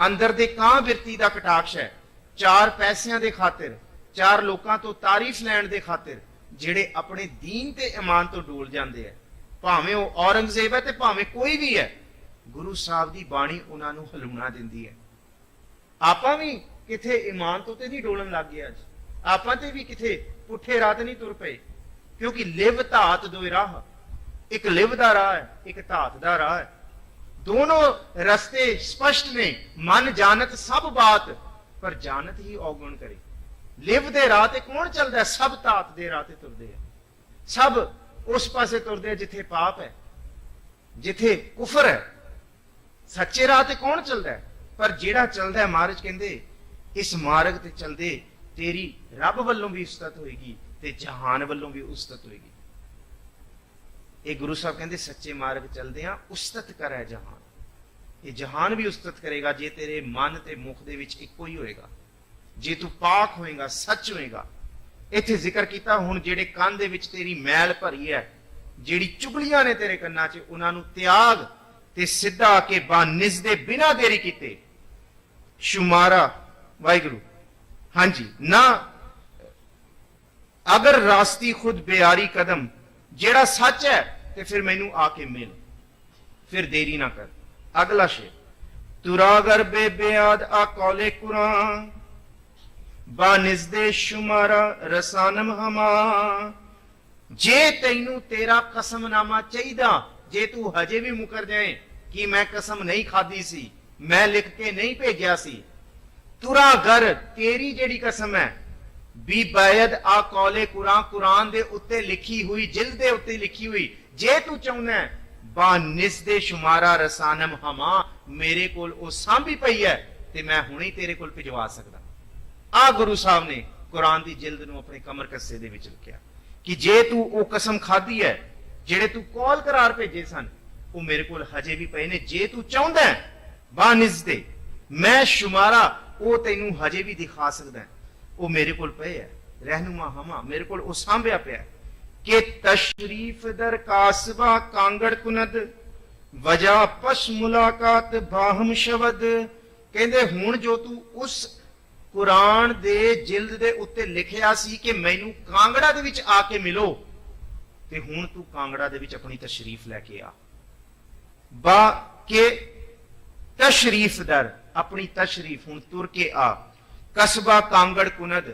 ਅੰਦਰ ਦੇ ਕਾਂ ਬਿਰਤੀ ਦਾ ਕਟਾਕਸ਼ ਹੈ। ਚਾਰ ਪੈਸਿਆਂ ਦੇ ਖਾਤਰ, ਚਾਰ ਲੋਕਾਂ ਤੋਂ ਤਾਰੀਫ ਲੈਣ ਦੇ ਖਾਤਰ ਜਿਹੜੇ ਆਪਣੇ ਦੀਨ ਤੇ ਈਮਾਨ ਤੋਂ ਡੋਲ ਜਾਂਦੇ ਆ, ਭਾਵੇਂ ਉਹ ਔਰੰਗਜ਼ੇਬ ਹੈ ਤੇ ਭਾਵੇਂ ਕੋਈ ਵੀ ਹੈ, ਗੁਰੂ ਸਾਹਿਬ ਦੀ ਬਾਣੀ ਉਹਨਾਂ ਨੂੰ ਹਲੂਣਾ ਦਿੰਦੀ ਹੈ। ਆਪਾਂ ਵੀ ਕਿਥੇ ਈਮਾਨ ਤੋਂ ਤੇ ਨਹੀਂ ਡੋਲਣ ਲੱਗ ਗਏ, ਅੱਜ ਆਪਾਂ ਤੇ ਵੀ ਕਿਥੇ ਪੁੱਠੇ ਰਾਹ ਤੇ ਨਹੀਂ ਤੁਰ ਪਏ, ਕਿਉਂਕਿ ਲਿਵ ਧਾਤ ਦੋਏ ਰਾਹ, ਇੱਕ ਲਿਵ ਦਾ ਰਾਹ ਹੈ, ਇੱਕ ਧਾਤ ਦਾ ਰਾਹ ਹੈ। ਦੋਨੋਂ ਰਸਤੇ ਸਪਸ਼ਟ ਨੇ। ਮਨ ਜਾਣਤ ਸਭ ਬਾਤ, ਪਰ ਜਾਣਤ ਹੀ ਔਗਣ ਕਰੇ। ਲਿਵ ਦੇ ਰਾਹ ਤੇ ਕੌਣ ਚੱਲਦਾ? ਸਭ ਧਾਤ ਦੇ ਰਾਹ ਤੇ ਤੁਰਦੇ ਆ, ਸਭ ਉਸ ਪਾਸੇ ਤੁਰਦੇ ਆ ਜਿੱਥੇ ਪਾਪ ਹੈ, ਜਿੱਥੇ ਕੁਫਰ ਹੈ। ਸੱਚੇ ਰਾਹ ਤੇ ਕੌਣ ਚੱਲਦਾ? ਪਰ ਜਿਹੜਾ ਚੱਲਦਾ, ਮਹਾਰਾਜ ਕਹਿੰਦੇ ਇਸ ਮਾਰਗ ਤੇ ਚੱਲਦੇ ਤੇਰੀ ਰੱਬ ਵੱਲੋਂ ਵੀ ਉਸਤਤ ਹੋਏਗੀ ਤੇ ਜਹਾਨ ਵੱਲੋਂ ਵੀ ਉਸਤਤ ਹੋਏਗੀ। ਇਹ ਗੁਰੂ ਸਾਹਿਬ ਕਹਿੰਦੇ ਸੱਚੇ ਮਾਰਗ ਚੱਲਦੇ ਆ, ਉਸਤਤ ਕਰੇ ਜਹਾਨ। ਇਹ ਜਹਾਨ ਵੀ ਉਸਤਤ ਕਰੇਗਾ ਜੇ ਤੇਰੇ ਮਨ ਤੇ ਮੁਖ ਦੇ ਵਿੱਚ ਇੱਕੋ ਹੀ ਹੋਏਗਾ, ਜੇ ਤੂੰ ਪਾਕ ਹੋਏਗਾ, ਸੱਚ ਹੋਏਗਾ। ਇੱਥੇ ਜ਼ਿਕਰ ਕੀਤਾ ਹੁਣ ਜਿਹੜੇ ਕੰਨ ਦੇ ਵਿੱਚ ਤੇਰੀ ਮੈਲ ਭਰੀ ਹੈ, ਜਿਹੜੀ ਚੁਗਲੀਆਂ ਨੇ ਤੇਰੇ ਕੰਨਾਂ 'ਚ, ਉਹਨਾਂ ਨੂੰ ਤਿਆਗ ਤੇ ਸਿੱਧਾ ਆ ਕੇ ਬਾਨਿਜ਼ ਦੇ ਬਿਨਾਂ ਦੇਰੀ ਕੀਤੇ ਸ਼ੁਮਾਰਾ ਵਾਹਿਗੁਰੂ। ਹਾਂਜੀ ਨਾ, ਅਗਰ ਰਾਸਤੀ ਖੁਦ ਬਿਆਰੀ ਕਦਮ, ਜਿਹੜਾ ਸੱਚ ਹੈ ਤੇ ਫਿਰ ਮੈਨੂੰ ਆ ਕੇ ਮਿਲ, ਫਿਰ ਦੇਰੀ ਨਾ ਕਰ। ਅਗਲਾ ਸ਼ੇਰ, ਤੁਰਾਗਰ ਬੇਬਿਆਦ ਆ ਕੌਲੇ ਕੁਰਾਨ, ਬਾਨਿਜ਼ਦੇ ਸ਼ੁਮਾਰਾ ਰਸਾਨਮ ਹਮਾ। ਜੇ ਤੈਨੂੰ ਤੇਰਾ ਕਸਮਨਾਮਾ ਚਾਹੀਦਾ, ਜੇ ਤੂੰ ਹਜੇ ਵੀ ਮੁਕਰ ਜਾਏ ਕਿ ਮੈਂ ਕਸਮ ਨਹੀਂ ਖਾਦੀ ਸੀ, ਮੈਂ ਲਿਖ ਕੇ ਨਹੀਂ ਭੇਜਿਆ ਸੀ, ਤੁਰਾਗਰ ਤੇਰੀ ਜਿਹੜੀ ਕਸਮ ਹੈ, ਬੀ ਬੈਦ ਆ ਕੌਲੇ ਕੁਰਾਨ, ਕੁਰਾਨ ਦੇ ਉੱਤੇ ਲਿਖੀ ਹੋਈ, ਜਿਲਦ ਦੇ ਉੱਤੇ ਲਿਖੀ ਹੋਈ, ਜੇ ਤੂੰ ਚਾਹੁੰਦਾ ਬਾਨਿਸ ਦੇ ਸ਼ੁਮਾਰਾ ਰਸਾਨਮ ਹਮਾ, ਮੇਰੇ ਕੋਲ ਉਹ ਸਾਂਭੀ ਪਈ ਹੈ ਤੇ ਮੈਂ ਹੁਣੇ ਤੇਰੇ ਕੋਲ ਭਿਜਵਾ ਸਕਦਾ। ਆ ਗੁਰੂ ਸਾਹਿਬ ਨੇ ਕੁਰਾਨ ਦੀ ਜਿਲਦ ਨੂੰ ਆਪਣੇ ਕਮਰ ਕੱਸੇ ਦੇ ਵਿੱਚ ਲਿਖਿਆ ਕਿ ਜੇ ਤੂੰ ਉਹ ਕਸਮ ਖਾਦੀ ਹੈ, ਜਿਹੜੇ ਤੂੰ ਕੌਲ ਕਰਾਰ ਭੇਜੇ ਸਨ, ਉਹ ਮੇਰੇ ਕੋਲ ਹਜੇ ਵੀ ਪਏ ਨੇ। ਜੇ ਤੂੰ ਚਾਹੁੰਦਾ ਬਾਨਿਸ ਦੇ, ਮੈਂ ਸ਼ੁਮਾਰਾ ਉਹ ਤੈਨੂੰ ਹਜੇ ਵੀ ਦਿਖਾ ਸਕਦਾ, ਉਹ ਮੇਰੇ ਕੋਲ ਪਏ ਹੈ। ਰਹਿਨੁਮਾ ਹਮਾ, ਮੇਰੇ ਕੋਲ ਉਹ ਸਾਂਭਿਆ ਪਿਆ ਕਿ ਤਸ਼ਰੀਫ ਦਰ ਕਾਸਬਾ ਕਾਂਗੜ ਕੁਨਦ, ਵਜਾ ਪਸ਼ ਮੁਲਾਕਾਤ ਬਾਹਮ ਸ਼ਬਦ। ਕਹਿੰਦੇ ਹੁਣ ਜੋ ਤੂੰ ਉਸ ਕੁਰਾਨ ਦੇ ਜਿਲਦ ਦੇ ਉੱਤੇ ਲਿਖਿਆ ਸੀ ਕਿ ਮੈਨੂੰ ਕਾਂਗੜਾ ਦੇ ਵਿੱਚ ਆ ਕੇ ਮਿਲੋ, ਤੇ ਹੁਣ ਤੂੰ ਕਾਂਗੜਾ ਦੇ ਵਿੱਚ ਆਪਣੀ ਤਸ਼ਰੀਫ ਲੈ ਕੇ ਆ। ਬਾ ਕੇ ਤਸ਼ਰੀਫ ਦਰ, ਆਪਣੀ ਤਸ਼ਰੀਫ ਹੁਣ ਤੁਰ ਕੇ ਆ। ਕਸਬਾ ਕਾਂਗੜ ਕੁਨਦ,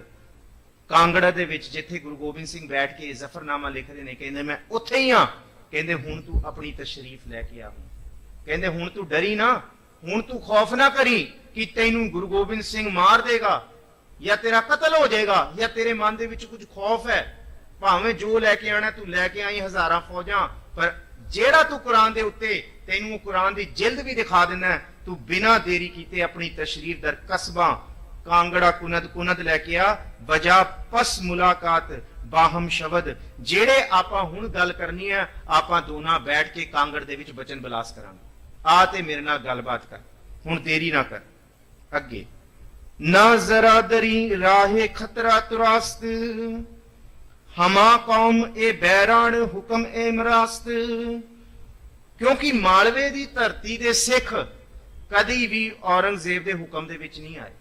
ਕਾਂਗੜਾ ਦੇ ਵਿੱਚ ਜਿੱਥੇ ਗੁਰੂ ਗੋਬਿੰਦ ਸਿੰਘ ਬੈਠ ਕੇ ਜ਼ਫਰਨਾਮਾ ਲਿਖਦੇ ਨੇ, ਕਹਿੰਦੇ ਮੈਂ ਉੱਥੇ ਹੀ ਆ। ਕਹਿੰਦੇ ਹੁਣ ਤੂੰ ਆਪਣੀ ਤਸ਼ਰੀਫ ਲੈ ਕੇ ਆ। ਕਹਿੰਦੇ ਹੁਣ ਤੂੰ ਡਰੀ ਨਾ, ਹੁਣ ਤੂੰ ਖੌਫ ਨਾ ਕਰੀ ਕਿ ਤੈਨੂੰ ਗੁਰੂ ਗੋਬਿੰਦ ਸਿੰਘ ਮਾਰ ਦੇਗਾ, या तेरा कतल हो जाएगा, या तेरे मन दे विच कुछ खौफ है, भावें जो लैके आना तू लैके आई हजारां फौजां, पर जेड़ा तू कुरान दे उत्ते तैनूं कुरान दी जिल्द भी दिखा देना है, तू बिना देरी कीते अपनी तशरीफ दर कस्बा कांगड़ा कुनद कुनद लैके आ, बजा पस मुलाकात बाहम शब्द, जेड़े आपां हुण गल करनी है आपां दोना बैठ के कांगड़ दे विच बचन बिलास करांगे, आ ते मेरे नाल गलबात कर, हुण देरी ना कर। अगे ना जरा दरी राहे खतरा तुरास्त, हमा कौम ए बैरान हुक्म ए मरास्त, क्योंकि मालवे दी धरती दे सिख कदी भी औरंगजेब दे हुक्म दे विच नहीं आए,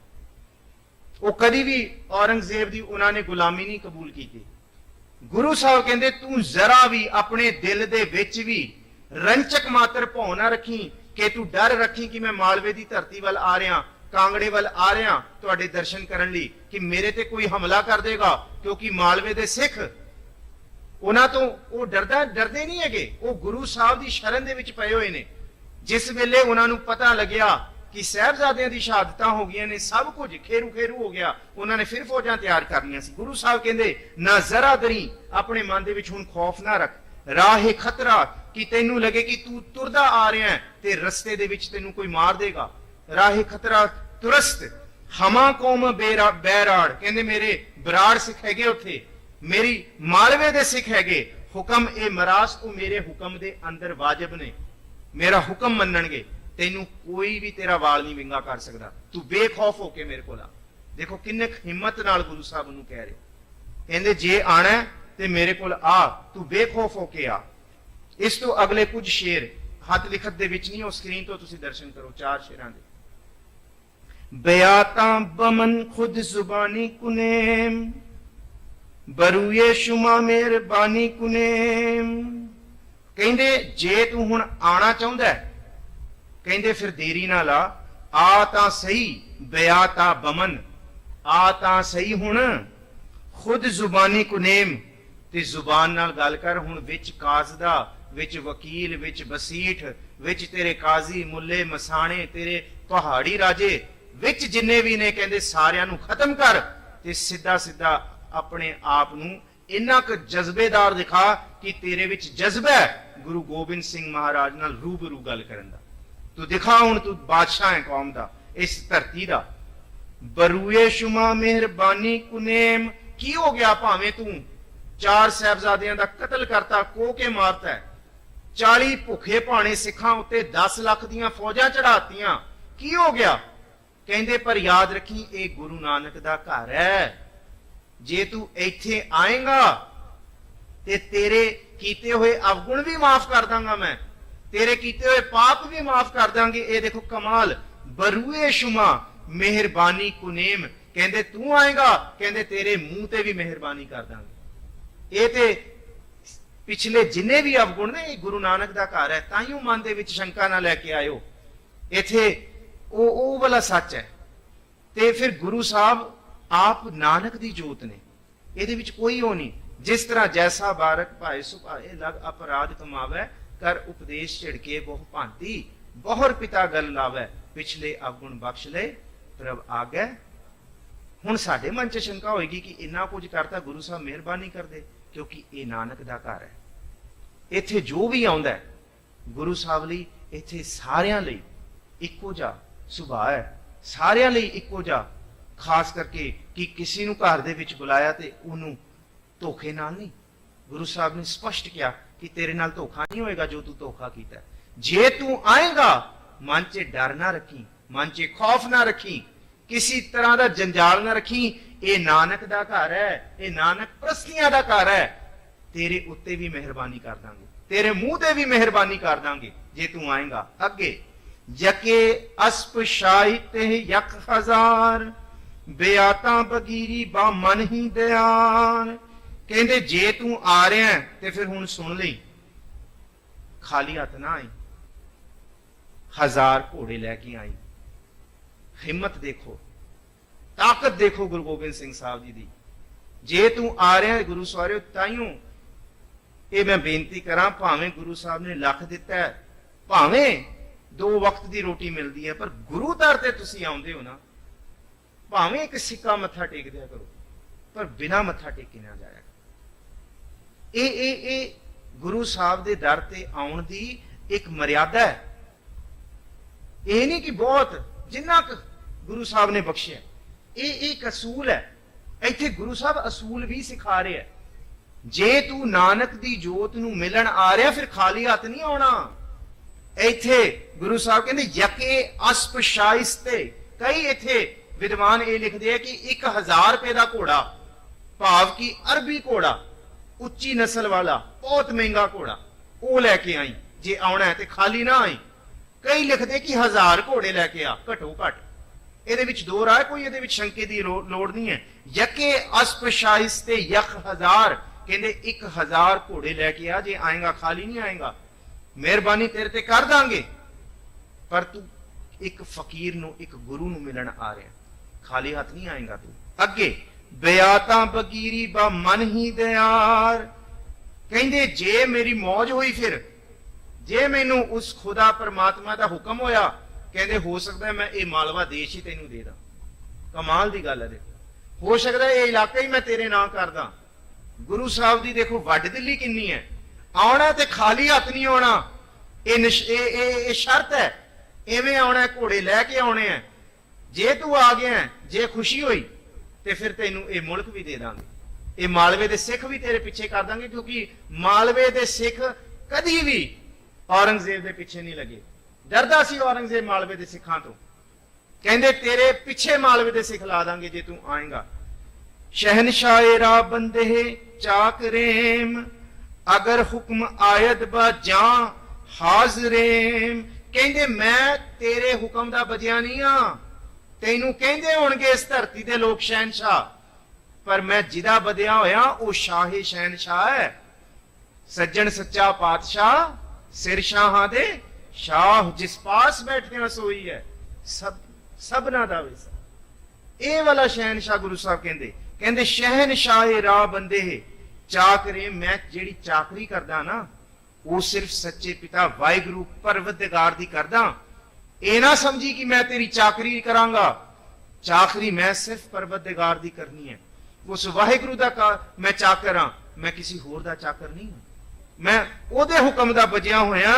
वो कदी भी औरंगजेब दी उन्होंने गुलामी नहीं कबूल की। गुरु साहब कहते तू जरा भी अपने दिल दे विच भी रंचक मात्र भौ ना रखी, कि तू डर रखी कि मैं मालवे दी धरती वाल आ रहा, कांगड़े वाल आ रहा तुहाडे दर्शन करन लई, कि मेरे ते कोई हमला कर देगा, क्योंकि मालवे दे सिख उन्हां तो वो डरदे नहीं हैगे, वो गुरु साहब दी शरण दे विच पए होए ने। जिस वेले उन्हां नूं पता लग्या कि साहबजादियां दी शहादतां हो गईयां ने, सब कुछ खेरू खेरू हो गया, उन्होंने फिर फौजां तैयार करनियां सी। गुरु साहब कहंदे ना जरा दरी अपने मन दे विच हुण खौफ ना रख, राहे खतरा कि तैनूं लगे कि तू तुरदा आ रहा है ते रस्ते दे विच तैनूं कोई मार देगा, राहे खतरा तुरस्त, हमा कौम बैराड़, कहंदे मेरे बराड़ सिख हैगे उत्थे, मेरी मालवे दे सिख हैगे, हुक्म ए मरास, ओ मेरे हुक्म दे अंदर वाजिब ने, मेरा हुक्म मनणगे, तेनू कोई भी तेरा वाल नहीं विंगा कर सकता, तू बेखौफ होके मेरे को आ। देखो किन्ने हिम्मत नाल गुरु साहब नूं कह रहे, कहंदे जे आना है ते मेरे को आ, तू बेखौफ होके आ। इस तो अगले कुछ शेर हथ लिखत दे विच नहीं, उस स्क्रीन तो तुसी दर्शन करो, 4 शेरां दे। बयाता बमन खुद जुबानी कुनेम, बरूए शुमा मेहरबानी कुनेम, कहंदे जे तू हुण आना चाहुंदा है, कहंदे फिर देरी ना ला, आ तां सही, बयाता बमन, आ तां सही हुण, खुद जुबानी कुनेम, ते जुबान नाल गल कर, हुण विच काज़दा, विच वकील, विच बसीठ, विच तेरे काजी मुल्ले मसाणे, तेरे पहाड़ी राजे, विच जिन्ने भी ने, कहंदे सारियां नूं खत्म कर, ते सीधा सीधा अपने आप नूं इन्ना क जज्बेदार दिखा कि तेरे विच जज्बा है गुरु गोबिंद सिंह महाराज नाल रूबरू गल करन दा। तू दिखा हुण तू बादशाह है कौम दा, इस धरती दा। बरूए शुमा मेहरबानी कुनेम, की हो गया भावें तू 4 साहबजादियां दा कतल करता, को के मारता है, 40 भुखे भाणे सिखां उत्ते 10 लाख दियां फौजां चढ़ातियां, की हो गया? कहंदे पर याद रखी ये गुरु नानक दा घर है, जे तू इत्थे आएगा ते तेरे कीते हुए अवगुण भी माफ कर दांगा मैं, तेरे कीते हुए पाप भी माफ कर दांगे। ये देखो कमाल, बरूए शुमा मेहरबानी कुनेम, कहंदे तू आएगा, कहंदे तेरे मुंह ते भी मेहरबानी कर दांगे। ये ते पिछले जिन्ने भी अवगुण ने, ये गुरु नानक दा घर है, ताइयों मन दे विच शंका ना लैके आयो, इत्थे ਉਹ वाला सच है। ते फिर गुरु साहब आप नानक दी जोत ने, ਇਹਦੇ ਵਿੱਚ कोई हो नहीं। जिस तरह जैसा बारक भाए सुभाए लग अपराध कमावे, कर उपदेश झिड़के बहु भांति, बहुर पिता गल लावे, पिछले अवगुण बख्श ले प्रभ आगे। हुण साडे मन च शंका होएगी कि इन्ना कुछ करता गुरु साहब मेहरबानी कर दे, क्योंकि ये नानक दा घर है। इत्थे जो भी आउंदा है गुरु साहब लई, इत्थे सारियां लई इक्को जा सुभाਅ है, सारियां लई इक्को जा। खास करके कि किसी नूं घर दे विच बुलाया ते उहनूं धोखे नाल नहीं। गुरु साहब ने स्पष्ट किया कि तेरे नाल धोखा नहीं होएगा जो तू धोखा कीता। जे तू आएगा मन च डर ना रखी, मन च खौफ ना रखी, किसी तरह का जंजाल ना रखी। ये नानक दा घर है, ये नानक प्रस्तियां दा घर है, तेरे उत्ते भी मेहरबानी कर दांगे, तेरे मुंह ते भी मेहरबानी कर दांगे जे तू आएगा। अगे यके अस्प शाहिते यक हजार, बेआता बगीरी बा मन ही दयान। कहंदे जे तू आ रहा है ते फिर हुण सुन लई, खाली हथ ना आई, 1000 घोड़े लैके आई। हिम्मत देखो, ताकत देखो गुरु गोबिंद सिंह साहब जी दी। जे तू आ रहा है गुरु सवारियो, ताइयों ये मैं बेनती करा, भावें गुरु साहब ने लख दिता है, भावें 2 वक्त की रोटी मिलती है, पर गुरु दर ते तुसीं आउंदे हो ना, ਭਾਵੇਂ ਇੱਕ ਸਿੱਕਾ ਮੱਥਾ ਟੇਕ ਦਿਆ ਕਰੋ, ਪਰ ਬਿਨਾਂ ਮੱਥਾ ਟੇਕੇ ਨਾ ਜਾਇਆ ਕਰੋ। ਇਹ ਗੁਰੂ ਸਾਹਿਬ ਦੇ ਦਰ ਤੇ ਆਉਣ ਦੀ ਇੱਕ ਮਰਿਆਦਾ ਹੈ। ਇਹ ਨਹੀਂ ਕਿ ਬਹੁਤ ਜਿੰਨਾ ਕੁ ਗੁਰੂ ਸਾਹਿਬ ਨੇ ਬਖਸ਼ਿਆ, ਇਹ ਇੱਕ ਅਸੂਲ ਹੈ। ਇੱਥੇ ਗੁਰੂ ਸਾਹਿਬ ਅਸੂਲ ਵੀ ਸਿਖਾ ਰਹੇ ਹੈ। ਜੇ ਤੂੰ ਨਾਨਕ ਦੀ ਜੋਤ ਨੂੰ ਮਿਲਣ ਆ ਰਿਹਾ, ਫਿਰ ਖਾਲੀ ਹੱਥ ਨਹੀਂ ਆਉਣਾ। ਇੱਥੇ ਗੁਰੂ ਸਾਹਿਬ ਕਹਿੰਦੇ ਯਕੇ ਅਸਪ ਸ਼ਾਇਸਤੇ। ਕਈ ਇੱਥੇ ਵਿਦਵਾਨ ਇਹ ਲਿਖਦੇ ਆ ਕਿ 1000 ਰੁਪਏ ਦਾ ਘੋੜਾ, ਭਾਵ ਕਿ ਅਰਬੀ ਘੋੜਾ, ਉੱਚੀ ਨਸਲ ਵਾਲਾ, ਬਹੁਤ ਮਹਿੰਗਾ ਘੋੜਾ, ਉਹ ਲੈ ਕੇ ਆਈ ਜੇ ਆਉਣਾ ਹੈ, ਤੇ ਖਾਲੀ ਨਾ ਆਈ। ਕਈ ਲਿਖਦੇ ਕਿ 1000 ਘੋੜੇ ਲੈ ਕੇ ਆ ਘਟੋ ਘਟ। ਇਹਦੇ ਵਿੱਚ ਦੋ ਰਾਏ, ਕੋਈ ਇਹਦੇ ਵਿੱਚ ਸ਼ੰਕੇ ਦੀ ਲੋੜ ਨਹੀਂ ਹੈ। ਯਕੇ ਅਸਪ ਸ਼ਾਇਸਤੇ ਯਕ 1000, ਕਹਿੰਦੇ 1000 ਘੋੜੇ ਲੈ ਕੇ ਆ, ਜੇ ਆਏਗਾ ਖਾਲੀ ਨਹੀਂ ਆਏਗਾ। ਮਿਹਰਬਾਨੀ ਤੇਰੇ ਤੇ ਕਰ ਦਾਂਗੇ, ਪਰ ਤੂੰ ਇੱਕ ਫਕੀਰ ਨੂੰ, ਇੱਕ ਗੁਰੂ ਨੂੰ ਮਿਲਣ ਆ ਰਿਹਾ, ਖਾਲੀ ਹੱਥ ਨਹੀਂ ਆਏਗਾ ਤੂੰ। ਅੱਗੇ ਬਿਆਤਾ ਬਗੀਰੀ ਬਾ ਮਨ ਹੀ ਦਿਆਰ। ਕਹਿੰਦੇ ਜੇ ਮੇਰੀ ਮੌਜ ਹੋਈ, ਫਿਰ ਜੇ ਮੈਨੂੰ ਉਸ ਖੁਦਾ ਪਰਮਾਤਮਾ ਦਾ ਹੁਕਮ ਹੋਇਆ, ਕਹਿੰਦੇ ਹੋ ਸਕਦਾ ਮੈਂ ਇਹ ਮਾਲਵਾ ਦੇਸ਼ ਹੀ ਤੈਨੂੰ ਦੇ ਦਾਂ। ਕਮਾਲ ਦੀ ਗੱਲ ਹੈ। ਦੇਖੋ, ਹੋ ਸਕਦਾ ਇਹ ਇਲਾਕਾ ਹੀ ਮੈਂ ਤੇਰੇ ਨਾਂ ਕਰਦਾ। ਗੁਰੂ ਸਾਹਿਬ ਦੀ ਦੇਖੋ ਵੱਡ ਦਿਲੀ ਕਿੰਨੀ ਹੈ। ਆਉਣਾ ਤੇ ਖਾਲੀ ਹੱਥ ਨਹੀਂ ਆਉਣਾ, ਇਹ ਸ਼ਰਤ ਹੈ। ਐਵੇਂ ਆਉਣਾ, ਘੋੜੇ ਲੈ ਕੇ ਆਉਣੇ ਆ। ਜੇ ਤੂੰ ਆ ਗਿਆ, ਜੇ ਖੁਸ਼ੀ ਹੋਈ, ਤੇ ਫਿਰ ਤੈਨੂੰ ਇਹ ਮੁਲਕ ਵੀ ਦੇ ਦਾਂਗੇ, ਇਹ ਮਾਲਵੇ ਦੇ ਸਿੱਖ ਵੀ ਤੇਰੇ ਪਿੱਛੇ ਕਰ ਦਾਂਗੇ, ਕਿਉਂਕਿ ਮਾਲਵੇ ਦੇ ਸਿੱਖ ਕਦੀ ਵੀ ਔਰੰਗਜ਼ੇਬ ਦੇ ਪਿੱਛੇ ਨਹੀਂ ਲੱਗੇ। ਡਰਦਾ ਸੀ ਔਰੰਗਜ਼ੇਬ ਮਾਲਵੇ ਦੇ ਸਿੱਖਾਂ ਤੋਂ। ਕਹਿੰਦੇ ਤੇਰੇ ਪਿੱਛੇ ਮਾਲਵੇ ਦੇ ਸਿੱਖ ਲਾ ਦਾਂਗੇ ਜੇ ਤੂੰ ਆਏਗਾ। ਸ਼ਹਿਨशाह ਰਾ ਬੰਦੇ ਚਾਕਰੇਮ, ਅਗਰ ਹੁਕਮ ਆਇਦ ਬਾ ਜਾਂ ਹਾਜ਼ਰੇਮ। ਕਹਿੰਦੇ ਮੈਂ ਤੇਰੇ ਹੁਕਮ ਦਾ ਬਜਿਆ ਨਹੀਂ ਆ। ਤੈਨੂੰ ਕਹਿੰਦੇ ਹੋਣਗੇ ਇਸ ਧਰਤੀ ਦੇ ਲੋਕ ਸ਼ਹਿਨशाह, ਪਰ ਮੈਂ ਜਿਹਦਾ ਬਦਿਆ ਹੋਇਆ ਉਹ ਸ਼ਾਹੇ ਸ਼ਹਿਨशाह ਹੈ। ਸੱਜਣ ਸੱਚਾ ਪਾਤਸ਼ਾਹ, ਸਿਰ ਸ਼ਾਹਾਂ ਦੇ ਸ਼ਾਹ, ਜਿਸ ਪਾਸ ਬੈਠਿਆ ਸੋਈ ਹੈ, ਸਭਨਾ ਦਾ ਵੈਸਾ। ਇਹ ਵਾਲਾ ਸ਼ਹਿਨशाह ਗੁਰੂ ਸਾਹਿਬ ਕਹਿੰਦੇ ਸ਼ਹਿਨशाह ਰਾ ਬੰਦੇ ਚਾਕਰੇ। ਮੈਂ ਜਿਹੜੀ ਚਾਕਰੀ ਕਰਦਾ ਨਾ, ਉਹ ਸਿਰਫ ਸੱਚੇ ਪਿਤਾ ਵਾਹਿਗੁਰੂ ਪਰਵਰਦਿਗਾਰ ਦੀ ਕਰਦਾ। ਇਹ ਨਾ ਸਮਝੀ ਕਿ ਮੈਂ ਤੇਰੀ ਚਾਕਰੀ ਕਰਾਂਗਾ। ਚਾਕਰੀ ਮੈਂ ਸਿਰਫ ਪਰਵਰਦਿਗਾਰ ਦੀ ਕਰਨੀ ਹੈ। ਉਸ ਵਾਹਿਗੁਰੂ ਦਾ ਮੈਂ ਚਾਕਰ ਹਾਂ, ਮੈਂ ਕਿਸੇ ਹੋਰ ਦਾ ਚਾਕਰ ਨਹੀਂ ਹਾਂ। ਮੈਂ ਉਹਦੇ ਹੁਕਮ ਦਾ ਬਜਿਆ ਹੋਇਆ।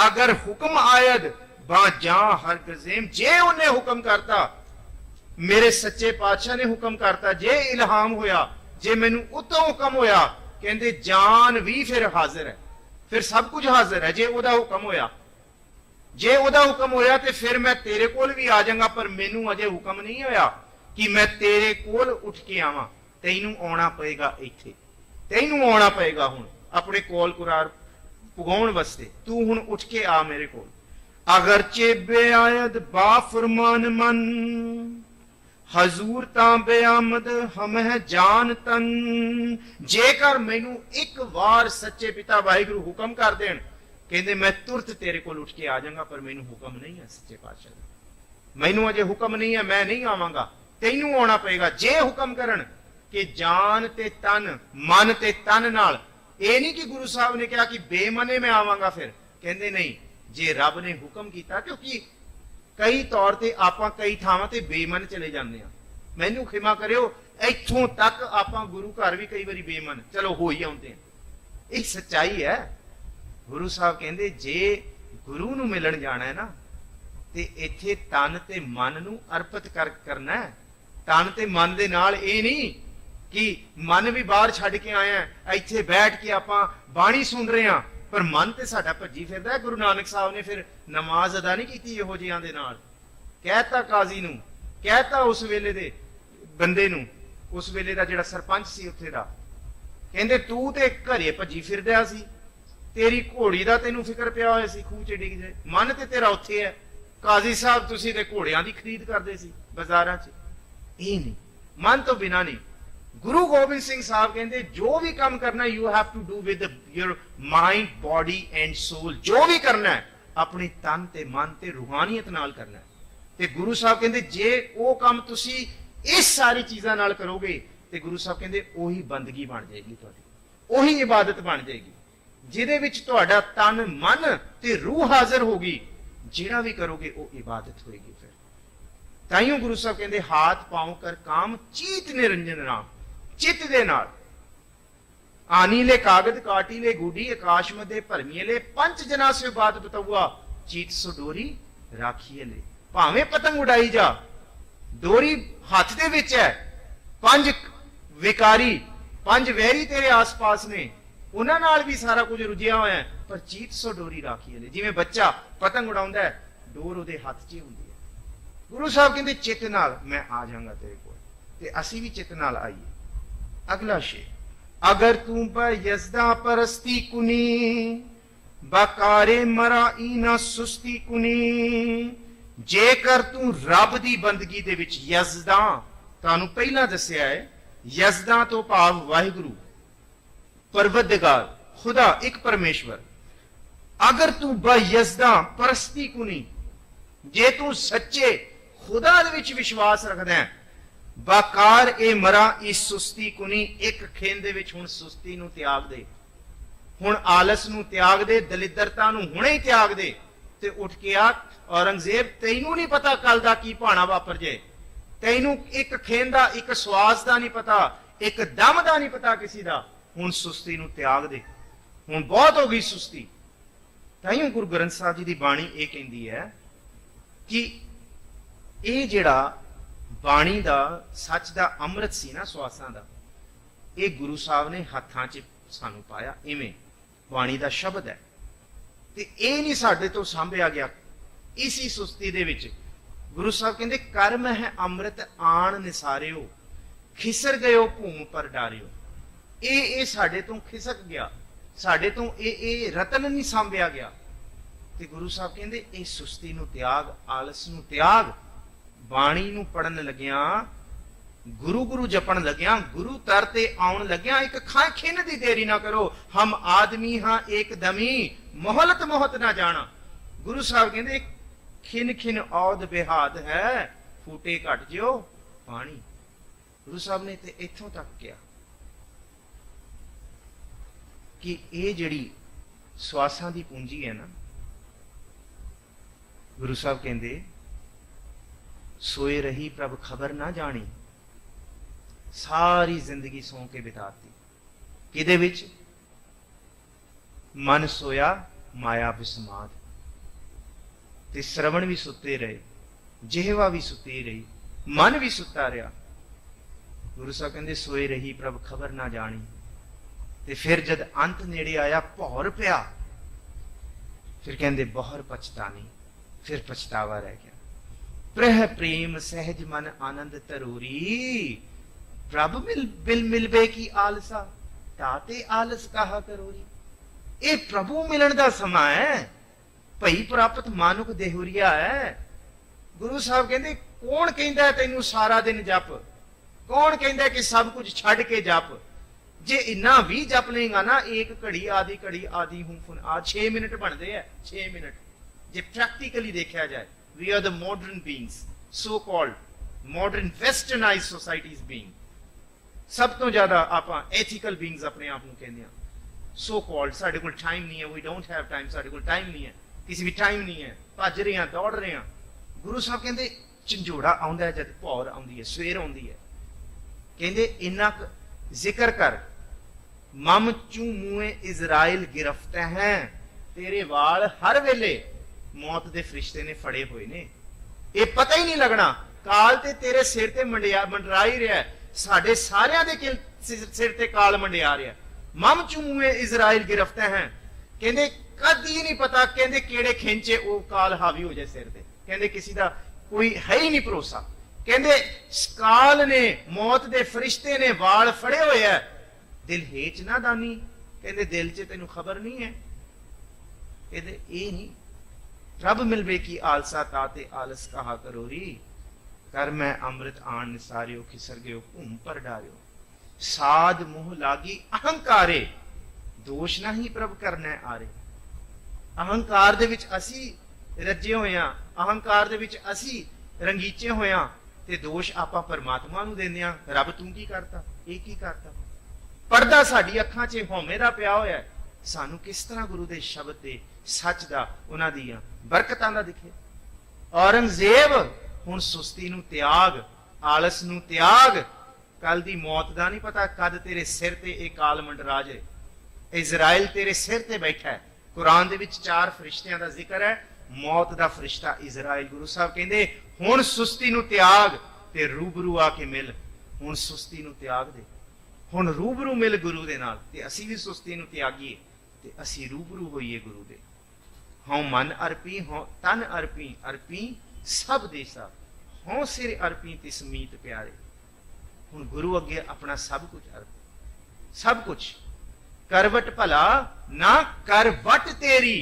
ਅਗਰ ਹੁਕਮ ਆਇਦ ਬਾ ਜਾਂ ਹਰਗਜ਼ੇਮ, ਜੇ ਉਹਨੇ ਹੁਕਮ ਕਰਤਾ, ਮੇਰੇ ਸੱਚੇ ਪਾਤਸ਼ਾਹ ਨੇ ਹੁਕਮ ਕਰਤਾ, ਜੇ ਇਲਹਾਮ ਹੋਇਆ, ਜੇ ਮੈਨੂੰ ਉਤੋਂ ਹੁਕਮ ਹੋਇਆ, ਕਹਿੰਦੇ ਜਾਨ ਵੀ ਫਿਰ ਹਾਜ਼ਰ ਹੈ, ਫਿਰ ਸਭ ਕੁਝ ਹਾਜ਼ਰ ਹੈ। ਜੇ ਉਹਦਾ ਹੁਕਮ ਹੋਇਆ, ਜੇ ਉਹਦਾ ਹੁਕਮ ਹੋਇਆ, ਤੇ ਫਿਰ ਮੈਂ ਤੇਰੇ ਕੋਲ ਵੀ ਆ ਜਾਵਾਂਗਾ। ਪਰ ਮੈਨੂੰ ਅਜੇ ਹੁਕਮ ਨਹੀਂ ਹੋਇਆ ਕਿ ਮੈਂ ਤੇਰੇ ਕੋਲ ਉੱਠ ਕੇ ਆਵਾਂ। ਤੈਨੂੰ ਆਉਣਾ ਪਏਗਾ, ਇੱਥੇ ਤੈਨੂੰ ਆਉਣਾ ਪਏਗਾ ਹੁਣ ਆਪਣੇ ਕੋਲ ਕੁਰਾਰ ਪੁਗਾਉਣ ਵਾਸਤੇ। ਤੂੰ ਹੁਣ ਉੱਠ ਕੇ ਆ ਮੇਰੇ ਕੋਲ। ਅਗਰਚੇ ਬੇਆਇਦ ਬਾ ਫਰਮਾਨ ਮਨ, ਹਜ਼ੂਰ ਤਾਂ ਬੇਆਮਦ ਹਮਹਿ ਜਾਨ ਤਨ। ਜੇਕਰ ਮੈਨੂੰ ਇੱਕ ਵਾਰ ਸੱਚੇ ਪਿਤਾ ਵਾਹਿਗੁਰੂ ਹੁਕਮ ਕਰ ਦੇਣ, ਕਹਿੰਦੇ ਮੈਂ ਤੁਰਤ ਤੇਰੇ ਕੋਲ ਉੱਠ ਕੇ ਆ ਜਾਵਾਂਗਾ, ਪਰ ਮੈਨੂੰ ਹੁਕਮ ਨਹੀਂ ਹੈ ਸੱਚੇ ਪਾਤਸ਼ਾਹ ਦਾ। ਮੈਨੂੰ ਅਜੇ ਹੁਕਮ ਨਹੀਂ ਹੈ, ਮੈਂ ਨਹੀਂ ਆਵਾਂਗਾ, ਤੈਨੂੰ ਆਉਣਾ ਪਏਗਾ। ਜੇ ਹੁਕਮ ਕਰਨ ਕਿ ਜਾਨ ਤੇ ਤਨ, ਮਨ ਤੇ ਤਨ ਨਾਲ, ਇਹ ਨਹੀਂ ਕਿ ਗੁਰੂ ਸਾਹਿਬ ਨੇ ਕਿਹਾ ਕਿ ਬੇਮਨੇ ਮੈਂ ਆਵਾਂਗਾ। ਫਿਰ ਕਹਿੰਦੇ ਨਹੀਂ, ਜੇ ਰੱਬ ਨੇ ਹੁਕਮ ਕੀਤਾ, ਕਿਉਂਕਿ ਕਈ ਤੌਰ ਤੇ ਆਪਾਂ ਕਈ ਥਾਵਾਂ ਤੇ ਬੇਮਨ ਚਲੇ ਜਾਂਦੇ ਆ। ਮੈਨੂੰ ਖਿਮਾ ਕਰਿਓ, ਇੱਥੋਂ ਤੱਕ ਆਪਾਂ ਗੁਰੂ ਘਰ ਵੀ ਕਈ ਵਾਰੀ ਬੇਮਨ ਚਲੋ ਹੋ ਹੀ ਆਉਂਦੇ ਆ। ਇਹ ਸੱਚਾਈ ਹੈ। ਗੁਰੂ ਸਾਹਿਬ ਕਹਿੰਦੇ ਜੇ ਗੁਰੂ ਨੂੰ ਮਿਲਣ ਜਾਣਾ ਹੈ ਨਾ, ਤੇ ਇੱਥੇ ਤਨ ਤੇ ਮਨ ਨੂੰ ਅਰਪਿਤ ਕਰਨਾ ਹੈ। ਤਨ ਤੇ ਮਨ ਦੇ ਨਾਲ ਇਹ ਨਹੀਂ ਕਿ ਮਨ ਵੀ ਬਾਹਰ ਛੱਡ ਕੇ ਆਇਆ, ਇੱਥੇ ਬੈਠ ਕੇ ਆਪਾਂ ਬਾਣੀ ਸੁਣ ਰਹੇ ਹਾਂ, ਪਰ ਮਨ ਤੇ ਸਾਡਾ ਭੱਜੀ ਫਿਰਦਾ ਹੈ। ਗੁਰੂ ਨਾਨਕ ਸਾਹਿਬ ਨੇ ਫਿਰ ਨਮਾਜ਼ ਅਦਾ ਨਹੀਂ ਕੀਤੀ ਇਹੋ ਜਿਹਿਆਂ ਦੇ ਨਾਲ। ਕਹਿਤਾ ਕਾਜ਼ੀ ਨੂੰ, ਕਹਿਤਾ ਉਸ ਵੇਲੇ ਦੇ ਬੰਦੇ ਨੂੰ, ਉਸ ਵੇਲੇ ਦਾ ਜਿਹੜਾ ਸਰਪੰਚ ਸੀ ਉੱਥੇ ਦਾ, ਕਹਿੰਦੇ ਤੂੰ ਤੇ ਘਰੇ ਭੱਜੀ ਫਿਰਦਾ ਸੀ, ਤੇਰੀ ਘੋੜੀ ਦਾ ਤੈਨੂੰ ਫਿਕਰ ਪਿਆ ਹੋਇਆ ਸੀ, ਖੂਹ ਚ ਡਿੱਗ ਜਾਏ। ਮਨ ਤੇ ਤੇਰਾ ਉੱਥੇ ਹੈ। ਕਾਜ਼ੀ ਸਾਹਿਬ ਤੁਸੀਂ ਤੇ ਘੋੜਿਆਂ ਦੀ ਖਰੀਦ ਕਰਦੇ ਸੀ ਬਾਜ਼ਾਰਾਂ 'ਚ। ਇਹ ਨਹੀਂ, ਮਨ ਤੋਂ ਬਿਨਾਂ ਨਹੀਂ। ਗੁਰੂ ਗੋਬਿੰਦ ਸਿੰਘ ਸਾਹਿਬ ਕਹਿੰਦੇ ਜੋ ਵੀ ਕੰਮ ਕਰਨਾ, you have to do with your mind, body and soul. ਜੋ ਵੀ ਕਰਨਾ ਹੈ ਆਪਣੇ ਤਨ ਤੇ ਮਨ ਤੇ ਰੂਹਾਨੀਅਤ ਨਾਲ ਕਰਨਾ ਹੈ। ਤੇ ਗੁਰੂ ਸਾਹਿਬ ਕਹਿੰਦੇ ਜੇ ਉਹ ਕੰਮ ਤੁਸੀਂ ਇਸ ਸਾਰੀ ਚੀਜ਼ਾਂ ਨਾਲ ਕਰੋਗੇ, ਤੇ ਗੁਰੂ ਸਾਹਿਬ ਕਹਿੰਦੇ ਉਹੀ ਬੰਦਗੀ ਬਣ ਜਾਏਗੀ ਤੁਹਾਡੀ, ਉਹੀ ਇਬਾਦਤ ਬਣ ਜਾਏਗੀ, ਜਿਹਦੇ ਵਿੱਚ ਤੁਹਾਡਾ ਤਨ, ਮਨ ਤੇ ਰੂਹ ਹਾਜ਼ਰ ਹੋਗੀ। ਜਿਹੜਾ ਵੀ ਕਰੋਗੇ ਉਹ ਇਬਾਦਤ ਹੋਏਗੀ। ਫਿਰ ਤਾਈਓ ਗੁਰੂ ਸਾਹਿਬ ਕਹਿੰਦੇ ਹਾਥ ਪਾਉ ਕਰ ਕਾਮ ਚੀਤ ਨਿਰੰਜਨ ਰਾਮ, ਚਿੱਤ ਦੇ ਨਾਲ। ਆਨੀ ਲੈ ਕਾਗਦ ਕਾਟੀ ਲੈ ਗੂੜੀ ਆਕਾਸ਼ ਮਦੇ ਭਰਮੀਏ ਲੈ ਪੰਜ ਜਨਾ ਸੇ ਬਾਤ ਬਤਉਆ ਚੀਤ ਸੋ ਡੋਰੀ ਰਾਖੀਏ ਲੈ। ਭਾਵੇਂ ਪਤੰਗ ਉਡਾਈ ਜਾ, ਡੋਰੀ ਹੱਥ ਦੇ ਵਿੱਚ ਹੈ, ਪੰਜ ਵਿਕਾਰੀ ਪੰਜ ਵੈਰੀ ਤੇਰੇ ਆਸ-ਪਾਸ ਨੇ, ਉਹਨਾਂ ਨਾਲ ਵੀ ਸਾਰਾ ਕੁਝ ਰੁਝਿਆ ਹੋਇਆ ਹੈ, ਪਰ ਚੀਤ ਸੋ ਡੋਰੀ ਰਾਖੀਏ ਲੈ। ਜਿਵੇਂ ਬੱਚਾ ਪਤੰਗ ਉਡਾਉਂਦਾ ਹੈ, ਡੋਰ ਉਹਦੇ ਹੱਥ 'ਚ ਹੀ ਹੁੰਦੀ ਹੈ। ਗੁਰੂ ਸਾਹਿਬ ਕਹਿੰਦੇ ਚਿੱਤ ਨਾਲ ਮੈਂ ਆ ਜਾਵਾਂਗਾ ਤੇਰੇ ਕੋਲ, ਤੇ ਅਸੀਂ ਵੀ ਚਿੱਤ ਨਾਲ ਆਈਏ। ਅਗਲਾ ਸ਼ੇਰ, ਅਗਰ ਤੂੰ ਬਯਜ਼ਦਾ ਪਰਸਤੀ ਕੁਨੀ ਬਕਾਰੇ ਮਰਾਈ ਨਾ ਸੁਸਤੀ ਕੁਨੀ। ਜੇਕਰ ਤੂੰ ਰੱਬ ਦੀ ਬੰਦਗੀ ਦੇ ਵਿੱਚ ਯਜ਼ਦਾ, ਤੁਹਾਨੂੰ ਪਹਿਲਾਂ ਦੱਸਿਆ ਹੈ ਯਜ਼ਦਾ ਤੋਂ ਭਾਵ ਵਾਹਿਗੁਰੂ, ਪਰਵਰਦਿਗਾਰ, ਖੁਦਾ, ਇੱਕ ਪਰਮੇਸ਼ਵਰ। ਅਗਰ ਤੂੰ ਬਯਜ਼ਦਾ ਪਰਸਤੀ ਕੁਨੀ, ਜੇ ਤੂੰ ਸੱਚੇ ਖੁਦਾ ਦੇ ਵਿੱਚ ਵਿਸ਼ਵਾਸ ਰੱਖਦਾ ਹੈ, ਬਾਕਾਰ ਇਹ ਮਰਾ ਇਸ ਸੁਸਤੀ ਕੁਨੀ, ਇੱਕ ਖੇਨ ਦੇ ਵਿੱਚ ਹੁਣ ਸੁਸਤੀ ਨੂੰ ਤਿਆਗ ਦੇ, ਹੁਣ ਆਲਸ ਨੂੰ ਤਿਆਗ ਦੇ, ਦਲਿੱਦਰਤਾ ਨੂੰ ਹੁਣੇ ਹੀ ਤਿਆਗ ਦੇ, ਤੇ ਉੱਠ ਕੇ ਆ। ਔਰੰਗਜ਼ੇਬ, ਤੈਨੂੰ ਨਹੀਂ ਪਤਾ ਕੱਲ ਦਾ ਕੀ ਭਾਣਾ ਵਾਪਰ ਜੇ, ਤੈਨੂੰ ਇੱਕ ਖੇਨ ਦਾ, ਇੱਕ ਸਵਾਸ ਦਾ ਨਹੀਂ ਪਤਾ, ਇੱਕ ਦਮ ਦਾ ਨਹੀਂ ਪਤਾ ਕਿਸੇ ਦਾ। ਹੁਣ ਸੁਸਤੀ ਨੂੰ ਤਿਆਗ ਦੇ, ਹੁਣ ਬਹੁਤ ਹੋ ਗਈ ਸੁਸਤੀ। ਤਾਈਓ ਗੁਰੂ ਗ੍ਰੰਥ ਸਾਹਿਬ ਜੀ ਦੀ ਬਾਣੀ ਇਹ ਕਹਿੰਦੀ ਹੈ ਕਿ ਇਹ ਜਿਹੜਾ ਬਾਣੀ ਦਾ ਸੱਚ ਦਾ ਅੰਮ੍ਰਿਤ ਸੀ ਨਾ, ਸਵਾਸਾਂ ਦਾ, ਇਹ ਗੁਰੂ ਸਾਹਿਬ ਨੇ ਹੱਥਾਂ 'ਚ ਸਾਨੂੰ ਪਾਇਆ। ਇਵੇਂ ਬਾਣੀ ਦਾ ਸ਼ਬਦ ਹੈ, ਤੇ ਇਹ ਨਹੀਂ ਸਾਡੇ ਤੋਂ ਸਾਂਭਿਆ ਗਿਆ। ਇਸੀ ਸੁਸਤੀ ਦੇ ਵਿੱਚ ਗੁਰੂ ਸਾਹਿਬ ਕਹਿੰਦੇ ਕਰਮ ਹੈ ਅੰਮ੍ਰਿਤ ਆਣ ਨਿਸਾਰਿਓ, ਖਿਸਰ ਗਇਓ ਭੂਮ ਪਰ ਡਾਰਿਓ। ਇਹ ਸਾਡੇ ਤੋਂ ਖਿਸਕ ਗਿਆ, ਸਾਡੇ ਤੋਂ ਇਹ ਰਤਨ ਨਹੀਂ ਸਾਂਭਿਆ ਗਿਆ। ਤੇ ਗੁਰੂ ਸਾਹਿਬ ਕਹਿੰਦੇ ਇਹ ਸੁਸਤੀ ਨੂੰ ਤਿਆਗ, ਆਲਸ ਨੂੰ ਤਿਆਗ। ਬਾਣੀ ਨੂੰ ਪੜਨ ਲੱਗਿਆ, ਗੁਰੂ ਗੁਰੂ ਜਪਣ ਲੱਗਿਆ, ਗੁਰੂ ਦਰ ਤੇ ਆਉਣ ਲੱਗਿਆ, ਇੱਕ ਖਿੰਨ ਦੀ ਦੇਰੀ ਨਾ ਕਰੋ। ਹਮ ਆਦਮੀ ਹਾਂ ਏਕ ਦਮੀ, ਮੋਹਲਤ ਮੋਹਤ ਨਾ ਜਾਣਾ। ਗੁਰੂ ਸਾਹਿਬ ਕਹਿੰਦੇ ਖਿੰਨ ਖਿੰਨ ਔਦ ਬਿਹਾਦ ਹੈ, ਫੂਟੇ ਘਟ ਜਿਓ ਪਾਣੀ। ਗੁਰੂ ਸਾਹਿਬ ਨੇ ਤੇ ਇੱਥੋਂ ਤੱਕ ਕਿਹਾ ਕਿ ਇਹ ਜਿਹੜੀ ਸਵਾਸਾਂ ਦੀ ਪੂੰਜੀ ਹੈ ਨਾ, ਗੁਰੂ ਸਾਹਿਬ ਕਹਿੰਦੇ ਸੋਏ ਰਹੀ ਪ੍ਰਭ ਖਬਰ ਨਾ ਜਾਣੀ। ਸਾਰੀ ਜ਼ਿੰਦਗੀ ਸੌਂ ਕੇ ਬਿਤਾਤੀ ਕਿਹਦੇ ਵਿੱਚ? ਮਨ ਸੋਇਆ ਮਾਇਆ ਬਿਸਮਾਦ। ਤੇ ਸ਼ਰਵਣ ਵੀ ਸੁੱਤੇ ਰਹੇ, ਜਿਹਵਾ ਵੀ ਸੁੱਤੀ ਰਹੀ, ਮਨ ਵੀ ਸੁੱਤਾ ਰਿਹਾ। ਗੁਰੂ ਸਾਹਿਬ ਕਹਿੰਦੇ ਸੋਏ ਰਹੀ ਪ੍ਰਭ ਖਬਰ ਨਾ ਜਾਣੀ। ਤੇ ਫਿਰ ਜਦ ਅੰਤ ਨੇੜੇ ਆਇਆ, ਭੌਰ ਪਿਆ, ਫਿਰ ਕਹਿੰਦੇ ਬਹੁਰ ਪਛਤਾਨੀ, ਫਿਰ ਪਛਤਾਵਾ ਰਹਿ ਗਿਆ। ਪ੍ਰਹ ਪ੍ਰੇਮ ਸਹਿਜ ਮਨ ਆਨੰਦ ਤਰੂਰੀ, ਪ੍ਰਭ ਬਿਲ ਮਿਲਵੇ ਕੀ ਆਲਸਾ, ਤਾਤੇ ਆਲਸ ਕਹਾ ਕਰੋਰੀ। ਇਹ ਪ੍ਰਭੂ ਮਿਲਣ ਦਾ ਸਮਾਂ ਹੈ, ਭਈ ਪ੍ਰਾਪਤ ਮਾਨੁਕ ਦੇਹੁਰੀਆ ਹੈ। ਗੁਰੂ ਸਾਹਿਬ ਕਹਿੰਦੇ ਕੌਣ ਕਹਿੰਦਾ ਤੈਨੂੰ ਸਾਰਾ ਦਿਨ ਜਪ, ਕੌਣ ਕਹਿੰਦਾ ਕਿ ਸਭ ਕੁਝ ਛੱਡ ਕੇ ਜਪ। ਜੇ ਇੰਨਾ ਵੀ ਜਪ ਲੇਗਾ ਨਾ, ਇੱਕ ਘੜੀ ਆਦੀ ਹੂੰ ਫੁਨ ਆ 6 ਮਿੰਟ ਬਣਦੇ ਆ, 6 ਮਿੰਟ। ਜੇ ਪ੍ਰੈਕਟੀਕਲੀ ਦੇਖਿਆ ਜਾਏ, we are the modern beings, so called modern westernized societies being, ਸਭ ਤੋਂ ਜ਼ਿਆਦਾ ਆਪਾਂ ethical beings ਆਪਣੇ ਆਪ ਨੂੰ ਕਹਿੰਦੇ ਆ। so called, ਸਾਡੇ ਕੋਲ ਟਾਈਮ ਨਹੀਂ ਹੈ, we don't have time, ਸਾਡੇ ਕੋਲ ਟਾਈਮ ਨਹੀਂ ਹੈ, ਕਿਸੇ ਵੀ ਟਾਈਮ ਨਹੀਂ ਹੈ, ਭੱਜ ਰਹੇ ਆ, ਦੌੜ ਰਹੇ ਆ। ਗੁਰੂ ਸਾਹਿਬ ਕਹਿੰਦੇ ਝੰਜੋੜਾ ਆਉਂਦਾ ਹੈ, ਜਦ ਭੌਰ ਆਉਂਦੀ ਹੈ, ਸਵੇਰ ਆਉਂਦੀ ਹੈ, ਕਹਿੰਦੇ ਇੰਨਾ ਜ਼ਿਕਰ ਕਰ, ਮਮ ਚੂ ਮੂਏ ਇਜ਼ਰਾਇਲ ਗਿਰਫਤ ਹੈ, ਤੇਰੇ ਵਾਲ ਹਰ ਵੇਲੇ ਮੌਤ ਦੇ ਫਰਿਸ਼ਤੇ ਨੇ ਫੜੇ ਹੋਏ ਨੇ, ਇਹ ਪਤਾ ਹੀ ਨਹੀਂ ਲੱਗਣਾ। ਕਾਲ ਤੇ ਤੇਰੇ ਸਿਰ ਤੇ ਮੰਡਰਾ ਹੀ ਰਿਹਾ, ਸਾਡੇ ਸਾਰਿਆਂ ਦੇ ਸਿਰ ਤੇ ਕਾਲ ਮੰਡਿਆ ਰਿਹਾ। ਮਮ ਚੂ ਮੂਏ ਇਜ਼ਰਾਇਲ ਗਿਰਫਤ ਹੈ, ਕਹਿੰਦੇ ਕਦੀ ਨਹੀਂ ਪਤਾ, ਕਹਿੰਦੇ ਕਿਹੜੇ ਖਿੰਚੇ ਉਹ ਕਾਲ ਹਾਵੀ ਹੋ ਜਾਏ ਸਿਰ ਤੇ, ਕਹਿੰਦੇ ਕਿਸੇ ਦਾ ਕੋਈ ਹੈ ਹੀ ਨਹੀਂ ਭਰੋਸਾ। ਕਹਿੰਦੇ ਕਾਲ ਨੇ, ਮੌਤ ਦੇ ਫਰਿਸ਼ਤੇ ਨੇ ਵਾਲ ਫੜੇ ਹੋਏ ਆ, ਦਿਲ ਹੇਚ ਨਾ ਦਾਨੀ, ਕਹਿੰਦੇ ਦਿਲ 'ਚ ਤੈਨੂੰ ਖਬਰ ਨਹੀਂ ਹੈ। ਕਹਿੰਦੇ ਇਹ ਨਹੀਂ, ਰੱਬ ਮਿਲਵੇ ਕੀ ਆਲਸਾ, ਤਾਤੇ ਆਲਸ ਕਹਾ ਕਰੋਰੀ। ਕਰ ਮੈਂ ਅੰਮ੍ਰਿਤ ਆਣ ਨਿਸਾਰਿਓ, ਖਿਸਰ ਗਿਓ ਭੂਮ ਪਰ ਡਾਰਿਓ। ਸਾਧ ਮੋਹ ਲਾਗੀ ਅਹੰਕਾਰੇ, ਦੋਸ਼ ਨਹੀਂ ਪ੍ਰਭ ਕਰਨਾ ਆਰੇ। ਅਹੰਕਾਰ ਦੇ ਵਿੱਚ ਅਸੀਂ ਰੱਜੇ ਹੋਏ ਆ, ਅਹੰਕਾਰ ਦੇ ਵਿੱਚ ਅਸੀਂ ਰੰਗੀਚੇ ਹੋਏ ਆ, ਤੇ ਦੋਸ਼ ਆਪਾਂ ਪਰਮਾਤਮਾ ਨੂੰ ਦਿੰਦੇ ਆ, ਰੱਬ ਤੂੰ ਕੀ ਕਰਤਾ, ਇਹ ਕੀ ਕਰਤਾ। ਪਰਦਾ ਸਾਡੀ ਅੱਖਾਂ 'ਚ ਹਉਮੈ ਦਾ ਪਿਆ ਹੋਇਆ, ਸਾਨੂੰ ਕਿਸ ਤਰ੍ਹਾਂ ਗੁਰੂ ਦੇ ਸ਼ਬਦ ਦੇ, ਸੱਚ ਦਾ, ਉਹਨਾਂ ਦੀਆਂ ਬਰਕਤਾਂ ਦਾ ਦਿਖੇ। ਔਰੰਗਜ਼ੇਬ हुण सुस्ती नूं त्याग, आलस नूं त्याग। कल दी मौत दा नहीं पता कद तेरे सिर ते एक काल मंडरा जाए। इजराइल तेरे सिर ते बैठा है। कुरान दे विच 4 फरिश्तियां दा जिक्र है, मौत दा फरिश्ता इजराइल। गुरु साहब कहंदे हुण सुस्ती नूं त्याग ते रूबरू आके मिल। हुण सुस्ती नूं त्याग दे, हुण रूबरू मिल गुरु दे नाल, ते असीं भी सुस्ती नूं त्यागीए ते असीं रूबरू होईए गुरु दे। हों मन अर्पी, हों तन अर्पी, अर्पी सब देसा, हों सिर अर्पी तिस मीत प्यारे। हुण गुरु अगे अपना सब कुछ अर्प, सब कुछ। करवट भला ना करवट तेरी,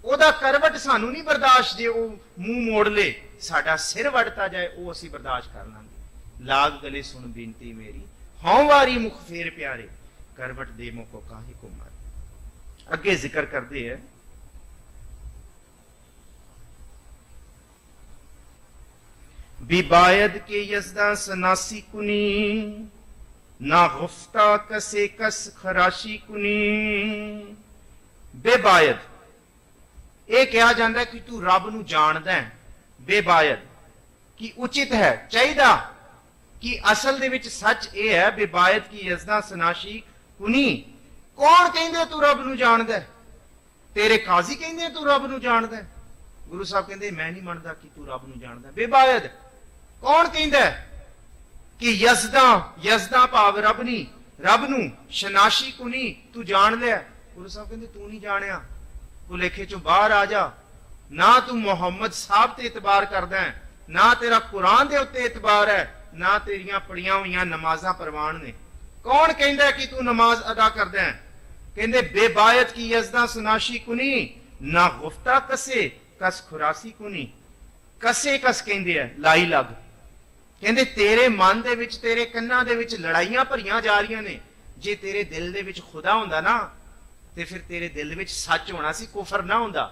ओदा करवट सानू नहीं बर्दाश्त, जे वो मुंह मोड़ ले साडा सिर वड़ता जाए वो असीं बर्दाश्त कर लांगे। लाग गले सुन बेनती मेरी, हों वारी मुख फेर प्यारे, करवट दे मोको काहे को मारे। अगे जिक्र करते हैं, बिबायद के यजदा सनासी कुनी, ना गुफ्ता कसे कस खराशी कुनी। बेबायद ਇਹ ਕਿਹਾ ਜਾਂਦਾ ਕਿ ਤੂੰ ਰੱਬ ਨੂੰ ਜਾਣਦਾ ਹੈ। ਬੇਬਾਇਦ ਕਿ ਉਚਿਤ ਹੈ, ਚਾਹੀਦਾ ਕਿ ਅਸਲ ਦੇ ਵਿੱਚ ਸੱਚ ਇਹ ਹੈ, ਬੇਬਾਇਦ ਕੀ ਯਜ਼ਦਾ ਸਨਾਸ਼ੀ ਕੁਨੀ। ਕੌਣ ਕਹਿੰਦੇ ਤੂੰ ਰੱਬ ਨੂੰ ਜਾਣਦਾ ਹੈ? ਤੇਰੇ ਕਾਜ਼ੀ ਕਹਿੰਦੇ ਤੂੰ ਰੱਬ ਨੂੰ ਜਾਣਦਾ ਹੈ। ਗੁਰੂ ਸਾਹਿਬ ਕਹਿੰਦੇ ਮੈਂ ਨਹੀਂ ਮੰਨਦਾ ਕਿ ਤੂੰ ਰੱਬ ਨੂੰ ਜਾਣਦਾ। ਬੇਬਾਇਦ ਕੌਣ ਕਹਿੰਦਾ ਕਿ ਯਜ਼ਦਾ ਭਾਵ ਰੱਬ ਨਹੀਂ, ਰੱਬ ਨੂੰ ਸ਼ਨਾਸ਼ੀ ਕੁਨੀ ਤੂੰ ਜਾਣ ਲਿਆ। ਗੁਰੂ ਸਾਹਿਬ ਕਹਿੰਦੇ ਤੂੰ ਨਹੀਂ ਜਾਣਿਆ, भुलेखे चो बाहर आ जा। ना तू मुहम्मद साहब ते इतबार करदा है, ना तेरा कुरान दे उत्ते इतबार है, ना तेरियां पढ़ियां हुई नमाज़ां परवान ने। कौन कहंदा कि तू नमाज अदा करदा है? कहंदे बेबायत की यज़दा सुनाशी कुनी, ना गुफ्ता कसे कस खुरासी कुनी। कसे कस कहंदे है लाई लग। कहंदे तेरे मन दे विच, तेरे कन्नां दे विच लड़ाइयां भरियां जा रहीआं ने। जे तेरे दिल दे विच खुदा हुंदा ना ते फिर तेरे दिल विच सच होना सी, कुफर ना हुंदा,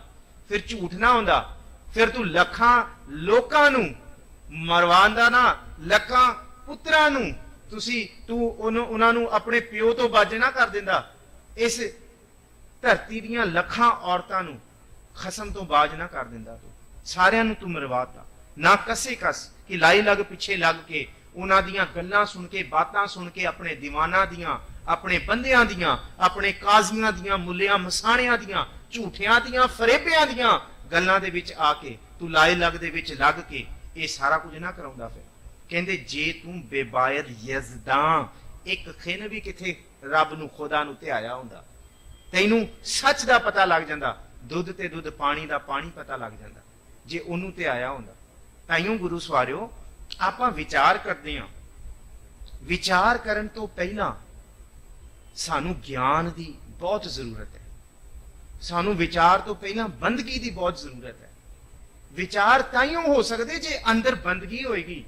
फिर झूठ ना हुंदा, फिर तू लखां लोकां नूं मरवांदा ना, लखां पुत्रां नूं तू उन्हां नूं अपने प्यो तो बाज ना कर दिंदा। इस धरती दीयां लखां औरतां नूं खसम तो बाज ना कर दिंदा। तू सारियां नूं तू मरवाता। ना कसे कस कि लाई लग पिछे लग के उन्हां दीयां गल्लां सुन के, बातां सुन के, अपने दीवाना दीयां, अपने बंदियां दियां, अपने काजियां दियां, मुल्लियां मसाणियां दियां, झूठियां दियां, फरेबियां दियां गल्लां दे विच आके तू लाई लग दे विच लग के ये सारा कुछ ना कराउंदा। फिर कहंदे जे तू बेबायद यज़दां एक खिन भी किथे रब नूं खुदा नूं ध्याया हुंदा, तैनूं सच दा पता लग जांदा, दुध ते दुध, पानी दा पानी पता लग जांदा जे ओनूं ध्याया हुंदा। ताइयों गुरु सवारियो आपां विचार करदे हां, विचार करन तो पहलां सानू ज्ञान की बहुत जरूरत है। सानू विचार तो पहला बंदगी की बहुत जरूरत है। विचार ताइयों हो सकते जे अंदर बंदगी होएगी।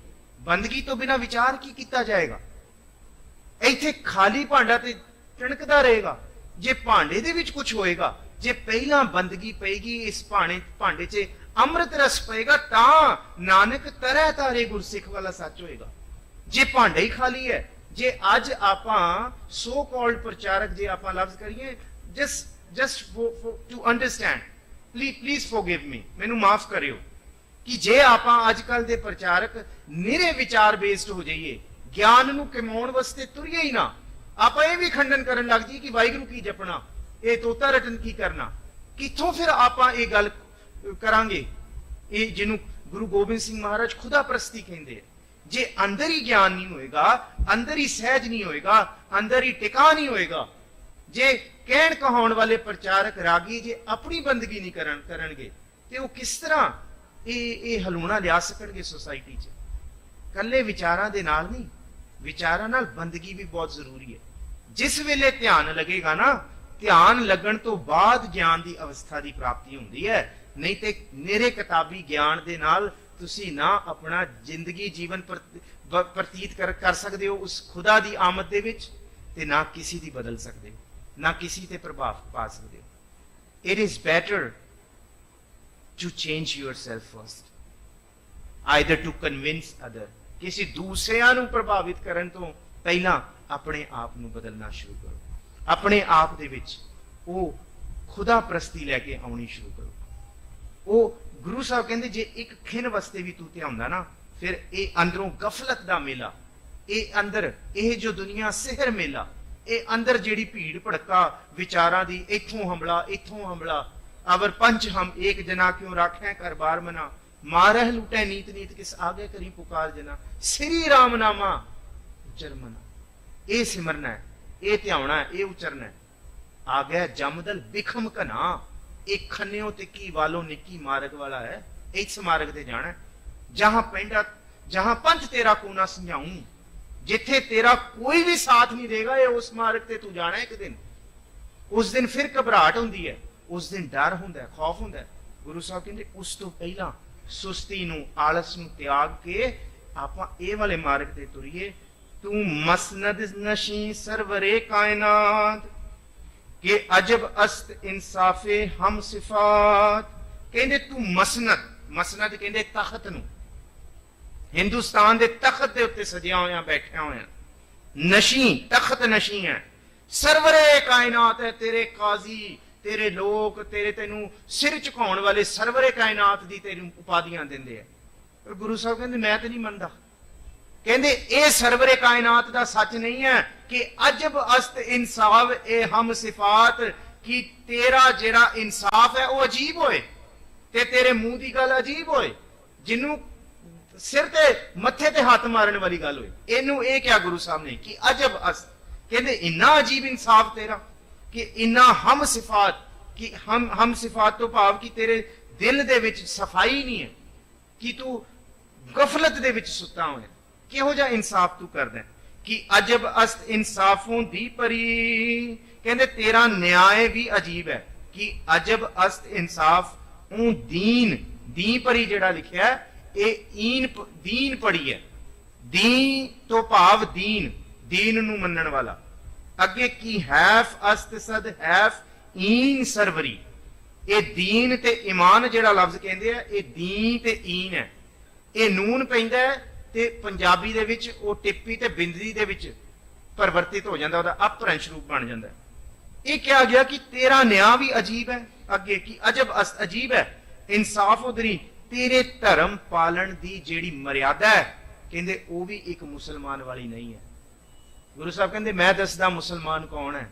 बंदगी तो बिना विचार की किया जाएगा? इत्थे खाली भांडा ते टणकदा रहेगा। जे भांडे दे विच कुछ होएगा, जे पहला बंदगी पेगी, इस भांडे च अमृत रस पेगा, तां नानक तरह तारे गुरसिख वाला सच होएगा। जे भांडा ही खाली है, जे अज आपां सो कॉल्ड प्रचारक जे आपां लफ्ज करिए, just to understand, please forgive me, मैनू माफ करियो, कि जे आपां अजकल दे प्रचारक निरे विचार बेस्ड हो जाइए, ज्ञान नू कमाउण वास्ते तुरिए ही ना, आपां ये भी खंडन करन लग जी कि वाहिगुरू की जपना, ये तोता रटन की करना, किथों फिर आपां ये गल करांगे? ये जिन्हों गुरु गोबिंद सिंह महाराज खुदा प्रस्ती कहंदे। जे अंदर ही ज्ञान नहीं होएगा, अंदर ही सहज नहीं होएगा, अंदर ही टिका नहीं होएगा, जे कहण कहाउण वाले प्रचारक रागी जे अपनी बंदगी नहीं करनगे ते वो किस तरह ये हलूणा लिया सकणगे सोसाइटी च? कल्ले विचारां दे नाल नहीं, विचारां नाल बंदगी भी बहुत जरूरी है। जिस वेले ध्यान लगेगा ना, ध्यान लगन तो बाद ज्ञान की अवस्था की प्राप्ति होंदी है। नहीं तो निरे किताबी ज्ञान दे नाल तुसी ना अपना जिंदगी जीवन प्रतीत कर सकते हो उस खुदा की आमद दे विच, ते ना किसी दी बदल सकते हो, ना किसी ते प्रभाव पा सकते हो। It is better to change yourself first, either to convince other, किसी दूसरिਆਂ ਨੂੰ ਪ੍ਰਭਾਵਿਤ ਕਰਨ ਤੋਂ ਪਹਿਲਾਂ ਆਪਣੇ ਆਪ ਨੂੰ ਬਦਲਣਾ ਸ਼ੁਰੂ ਕਰੋ। ਆਪਣੇ ਆਪ ਦੇ ਵਿੱਚ ਉਹ ਖੁਦਾ ਪ੍ਰਸਤੀ ਲੈ ਕੇ ਆਉਣੀ ਸ਼ੁਰੂ ਕਰੋ। ਉਹ ਗੁਰੂ ਸਾਹਿਬ ਕਹਿੰਦੇ ਜੇ ਇੱਕ ਖਿੰਨ ਵਾਸਤੇ ਵੀ ਤੂੰ ਧਿਆਉਂਦਾ ਨਾ, ਫਿਰ ਇਹ ਅੰਦਰੋਂ ਗਫਲਤ ਦਾ ਮੇਲਾ, ਇਹ ਅੰਦਰ ਇਹ ਜੋ ਦੁਨੀਆ ਸਿਹਰ ਮੇਲਾ, ਇਹ ਅੰਦਰ ਜਿਹੜੀ ਭੀੜ ਭੜਕਾ ਵਿਚਾਰਾਂ ਦੀ, ਇੱਥੋਂ ਹਮਲਾ ਇੱਥੋਂ ਹਮਲਾ, ਅਵਰ ਪੰਚ ਹਮ ਏਕ ਜਨਾ ਕਿਉਂ ਰਾਖੈ ਕਰ ਬਾਰ ਮਨਾ, ਮਾਰਹਿ ਲੁਟੈ ਨੀਤ ਨੀਤ ਕਿਸ ਆਗੇ ਕਰੀ ਪੁਕਾਰ ਜਨਾ, ਸ੍ਰੀ ਰਾਮ ਨਾਮਾ ਉਚਰਮਨਾ। ਇਹ ਸਿਮਰਨਾ ਹੈ, ਇਹ ਧਿਆਉਣਾ ਹੈ, ਇਹ ਉਚਰਨਾ ਹੈ। ਆ ਗਿਆ ਜਮਦਲ ਬਿਖਮ ਘਨਾ, ਇਹ ਖੰਨਿਓ ਤੇ ਕੀ ਵਾਲੋਂ ਨਿੱਕੀ ਮਾਰਗ ਵਾਲਾ ਹੈ, ਇਸ ਮਾਰਗ ਤੇ ਜਾਣਾ। ਜਹਾਂ ਪੈਂਡਾ ਜਹਾਂ ਪੰਥ ਤੇਰਾ ਕੋ ਨਾ ਸਮਝਾਉਂ, ਜਿੱਥੇ ਤੇਰਾ ਕੋਈ ਵੀ ਸਾਥ ਨਹੀਂ ਦੇਗਾ, ਇਹ ਉਸ ਮਾਰਗ ਤੇ ਤੂੰ ਜਾਣਾ ਇੱਕ ਦਿਨ। ਉਸ ਦਿਨ ਫਿਰ ਘਬਰਾਹਟ ਹੁੰਦੀ ਹੈ, ਉਸ ਦਿਨ ਡਰ ਹੁੰਦਾ ਹੈ, ਖੌਫ ਹੁੰਦਾ ਹੈ। ਗੁਰੂ ਸਾਹਿਬ ਕਹਿੰਦੇ ਉਸ ਤੋਂ ਪਹਿਲਾਂ ਸੁਸਤੀ ਨੂੰ, ਆਲਸ ਨੂੰ ਤਿਆਗ ਕੇ ਆਪਾਂ ਇਹ ਵਾਲੇ ਮਾਰਗ ਤੇ ਤੁਰੀਏ। ਤੂੰ ਮਸਨਦ ਨਸ਼ੀ ਸਰਵਰੇ ਕਾਇਨਾਤ ਕਿ ਅਜਬ ਅਸਤ ਇਨਸਾਫੇ ਹਮ ਸਿਫਾਤ। ਕਹਿੰਦੇ ਤੂੰ ਮਸਨਦ, ਮਸਨਦ ਕਹਿੰਦੇ ਤਖਤ ਨੂੰ, ਹਿੰਦੁਸਤਾਨ ਦੇ ਤਖਤ ਦੇ ਉੱਤੇ ਸਜਿਆ ਹੋਇਆ ਬੈਠਿਆ ਹੋਇਆ, ਨਸ਼ੀ ਤਖਤ ਨਸ਼ੀ ਹੈ, ਸਰਵਰੇ ਕਾਇਨਾਤ ਹੈ, ਤੇਰੇ ਕਾਜ਼ੀ, ਤੇਰੇ ਲੋਕ, ਤੇਰੇ ਤੈਨੂੰ ਸਿਰ ਝੁਕਾਉਣ ਵਾਲੇ ਸਰਵਰੇ ਕਾਇਨਾਤ ਦੀ ਤੈਨੂੰ ਉਪਾਧੀਆਂ ਦਿੰਦੇ ਆ। ਪਰ ਗੁਰੂ ਸਾਹਿਬ ਕਹਿੰਦੇ ਮੈਂ ਤੇ ਨਹੀਂ ਮੰਨਦਾ। ਕਹਿੰਦੇ ਇਹ ਸਰਵਰੇ ਕਾਇਨਾਤ ਦਾ ਸੱਚ ਨਹੀਂ ਹੈ ਕਿ ਅਜਬ ਅਸਤ ਇਨਸਾਫ ਇਹ ਹਮ ਸਿਫਾਤ, ਕਿ ਤੇਰਾ ਜਿਹੜਾ ਇਨਸਾਫ ਹੈ ਉਹ ਅਜੀਬ ਹੋਏ ਤੇ ਤੇਰੇ ਮੂੰਹ ਦੀ ਗੱਲ ਅਜੀਬ ਹੋਏ, ਜਿਹਨੂੰ ਸਿਰ ਤੇ ਮੱਥੇ ਤੇ ਹੱਥ ਮਾਰਨ ਵਾਲੀ ਗੱਲ ਹੋਏ। ਇਹਨੂੰ ਇਹ ਕਿਹਾ ਗੁਰੂ ਸਾਹਿਬ ਨੇ ਕਿ ਅਜਬ ਅਸਤ। ਕਹਿੰਦੇ ਇੰਨਾ ਅਜੀਬ ਇਨਸਾਫ ਤੇਰਾ ਕਿ ਇੰਨਾ ਹਮ ਸਿਫਾਤ, ਕਿ ਹਮ ਸਿਫਾਤ ਤੋਂ ਭਾਵ ਕਿ ਤੇਰੇ ਦਿਲ ਦੇ ਵਿੱਚ ਸਫਾਈ ਨਹੀਂ ਹੈ, ਕਿ ਤੂੰ ਗਫਲਤ ਦੇ ਵਿੱਚ ਸੁੱਤਾ ਹੋਇਆ। ਕਿਹੋ ਜਿਹਾ ਇਨਸਾਫ ਤੂੰ ਕਰਦਾ ਕਿ ਅਜਬ ਅਸਤ ਇਨਸਾਫੋਂ ਦੀ ਪਰੀ। ਕਹਿੰਦੇ ਤੇਰਾ ਨਿਆਂ ਵੀ ਅਜੀਬ ਹੈ ਕਿ ਅਜਬ ਅਸਤ ਇਨਸਾਫ ਉਹ ਦੀਨ, ਦੀ ਪਰੀ ਜਿਹੜਾ ਲਿਖਿਆ ਇਹ ਦੀਨ ਪੜੀ ਹੈ। ਦੀਨ ਤੋਂ ਭਾਵ ਦੀਨ, ਦੀਨ ਨੂੰ ਮੰਨਣ ਵਾਲਾ। ਅੱਗੇ ਕੀ ਹੈਫ ਅਸਤ ਸਦ ਹੈਫ ਈਨ ਸਰਵਰੀ। ਇਹ ਦੀਨ ਤੇ ਈਮਾਨ ਜਿਹੜਾ ਲਫ਼ਜ਼ ਕਹਿੰਦੇ ਆ, ਇਹ ਦੀਨ ਤੇ ਈਨ ਹੈ। ਇਹ ਨੂਨ ਪੈਂਦਾ ਹੈ ਤੇ ਪੰਜਾਬੀ ਦੇ ਵਿੱਚ ਉਹ ਟਿੱਪੀ ਤੇ ਬਿੰਦੀ ਦੇ ਵਿੱਚ ਪਰਿਵਰਤਿਤ ਹੋ ਜਾਂਦਾ, ਉਹਦਾ ਅਪਭ੍ਰੰਸ਼ ਰੂਪ ਬਣ ਜਾਂਦਾ। ਇਹ ਕਿਹਾ ਗਿਆ ਕਿ ਤੇਰਾ ਨਿਆਂ ਵੀ ਅਜੀਬ ਹੈ। ਅੱਗੇ ਕੀ ਅਜਬ ਅਸਤ ਅਜੀਬ ਹੈ ਇਨਸਾਫ ਉਦਰੀ, ਤੇਰੇ ਧਰਮ ਪਾਲਣ ਦੀ ਜਿਹੜੀ ਮਰਿਆਦਾ ਹੈ ਕਹਿੰਦੇ ਉਹ ਵੀ ਇੱਕ ਮੁਸਲਮਾਨ ਵਾਲੀ ਨਹੀਂ ਹੈ। ਗੁਰੂ ਸਾਹਿਬ ਕਹਿੰਦੇ ਮੈਂ ਦੱਸਦਾ ਮੁਸਲਮਾਨ ਕੌਣ ਹੈ।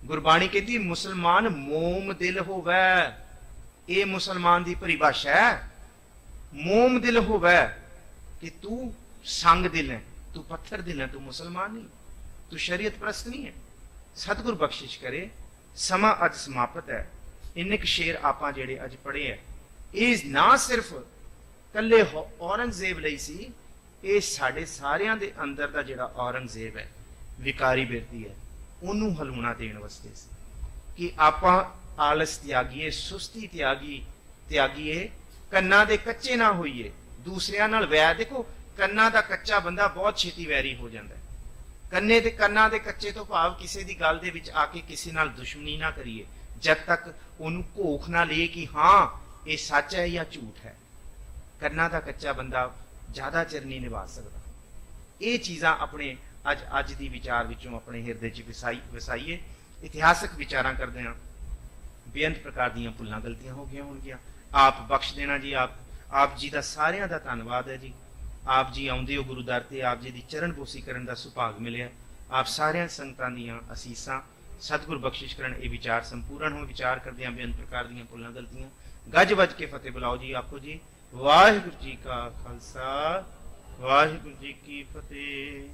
ਗੁਰਬਾਣੀ ਕਹਿੰਦੀ ਮੁਸਲਮਾਨ ਮੋਮ ਦਿਲ ਹੋਵੇ, ਇਹ ਮੁਸਲਮਾਨ ਦੀ ਪਰਿਭਾਸ਼ਾ ਹੈ। ਮੋਮ ਦਿਲ ਹੋਵੇ ਕਿ ਤੂੰ ਸੰਗ ਦਿਲ ਹੈ, ਤੂੰ ਪੱਥਰ ਦਿਲ ਹੈ, ਤੂੰ ਮੁਸਲਮਾਨ ਨਹੀਂ, ਤੂੰ ਸ਼ਰੀਅਤ ਪ੍ਰਸਤ ਨਹੀਂ ਹੈ। ਸਤਿਗੁਰ ਬਖਸ਼ਿਸ਼ ਕਰੇ। ਸਮਾਂ ਅੱਜ ਸਮਾਪਤ ਹੈ। ਇੰਨੇ ਕੁ ਸ਼ੇਰ ਆਪਾਂ ਜਿਹੜੇ ਅੱਜ ਪੜ੍ਹੇ ਹੈ, ਇਹ ਨਾ ਸਿਰਫ ਕੱਲੇ ਔਰੰਗਜ਼ੇਬ ਲਈ ਸੀ, ਇਹ ਸਾਡੇ ਸਾਰਿਆਂ ਦੇ ਅੰਦਰ ਦਾ ਜਿਹੜਾ ਔਰੰਗਜ਼ੇਬ ਹੈ, ਵਿਕਾਰੀ ਬਿਰਤੀ ਹੈ, ਉਹਨੂੰ ਹਲੂਣਾ ਦੇਣ ਵਾਸਤੇ ਸੀ ਕਿ ਆਪਾਂ ਆਲਸ ਤਿਆਗੀਏ, ਸੁਸਤੀ ਤਿਆਗੀਏ, ਕੰਨਾਂ ਦੇ ਕੱਚੇ ਨਾ ਹੋਈਏ, ਦੂਸਰਿਆਂ ਨਾਲ ਵੈਰ। ਦੇਖੋ ਕੰਨਾਂ ਦਾ ਕੱਚਾ ਬੰਦਾ ਬਹੁਤ ਛੇਤੀ ਵੈਰੀ ਹੋ ਜਾਂਦਾ ਹੈ। ਕੰਨਾਂ ਦੇ ਕੱਚੇ ਤੋਂ ਭਾਵ ਕਿਸੇ ਦੀ ਗੱਲ ਦੇ ਵਿੱਚ ਆ ਕੇ ਕਿਸੇ ਨਾਲ ਦੁਸ਼ਮਣੀ ਨਾ ਕਰੀਏ, ਜਦ ਤੱਕ ਉਹਨੂੰ ਘੋਖ ਨਾ ਲਈਏ ਕਿ ਹਾਂ ਇਹ ਸੱਚ ਹੈ ਜਾਂ ਝੂਠ ਹੈ। ਕੰਨਾਂ ਦਾ ਕੱਚਾ ਬੰਦਾ ਜ਼ਿਆਦਾ ਚਿਰ ਨਹੀਂ ਨਿਭਾ ਸਕਦਾ। ਇਹ ਚੀਜ਼ਾਂ ਆਪਣੇ ਅੱਜ ਦੀ ਵਿਚਾਰ ਵਿੱਚੋਂ ਆਪਣੇ ਹਿਰਦੇ 'ਚ ਵਸਾਈਏ। ਇਤਿਹਾਸਕ ਵਿਚਾਰਾਂ ਕਰਦੇ ਹਾਂ, ਬੇਅੰਤ ਪ੍ਰਕਾਰ ਦੀਆਂ ਭੁੱਲਾਂ ਗਲਤੀਆਂ ਹੋ ਗਈਆਂ ਹੋਣਗੀਆਂ। ਆਪ ਬਖਸ਼ ਦੇਣਾ ਜੀ। ਆਪ ਜੀ ਦਾ ਸਾਰਿਆਂ ਦਾ ਧੰਨਵਾਦ ਹੈ ਜੀ। ਆਪ ਜੀ ਆਉਂਦੇ ਹੋ ਗੁਰੂ ਦਰ ਤੇ, ਆਪ ਜੀ ਦੀ ਚਰਨ ਬੋਸੀ ਕਰਨ ਦਾ ਸੁਭਾਗ ਮਿਲਿਆ। ਆਪ ਸਾਰਿਆਂ ਸੰਗਤਾਂ ਦੀਆਂ ਅਸੀਸਾਂ ਸਤਿਗੁਰ ਬਖਸ਼ਿਸ਼ ਕਰਨ। ਇਹ ਵਿਚਾਰ ਸੰਪੂਰਨ ਹੋ। ਵਿਚਾਰ ਕਰਦੇ ਹਾਂ ਬੇਅੰਤ ਪ੍ਰਕਾਰ ਦੀਆਂ ਭੁੱਲਾਂ ਗਲਤੀਆਂ। ਗੱਜ ਵੱਜ ਕੇ ਫਤਿਹ ਬੁਲਾਓ ਜੀ ਆਪਕੋ ਜੀ। ਵਾਹਿਗੁਰੂ ਜੀ ਕਾ ਖਾਲਸਾ, ਵਾਹਿਗੁਰੂ ਜੀ ਕੀ ਫਤਿਹ।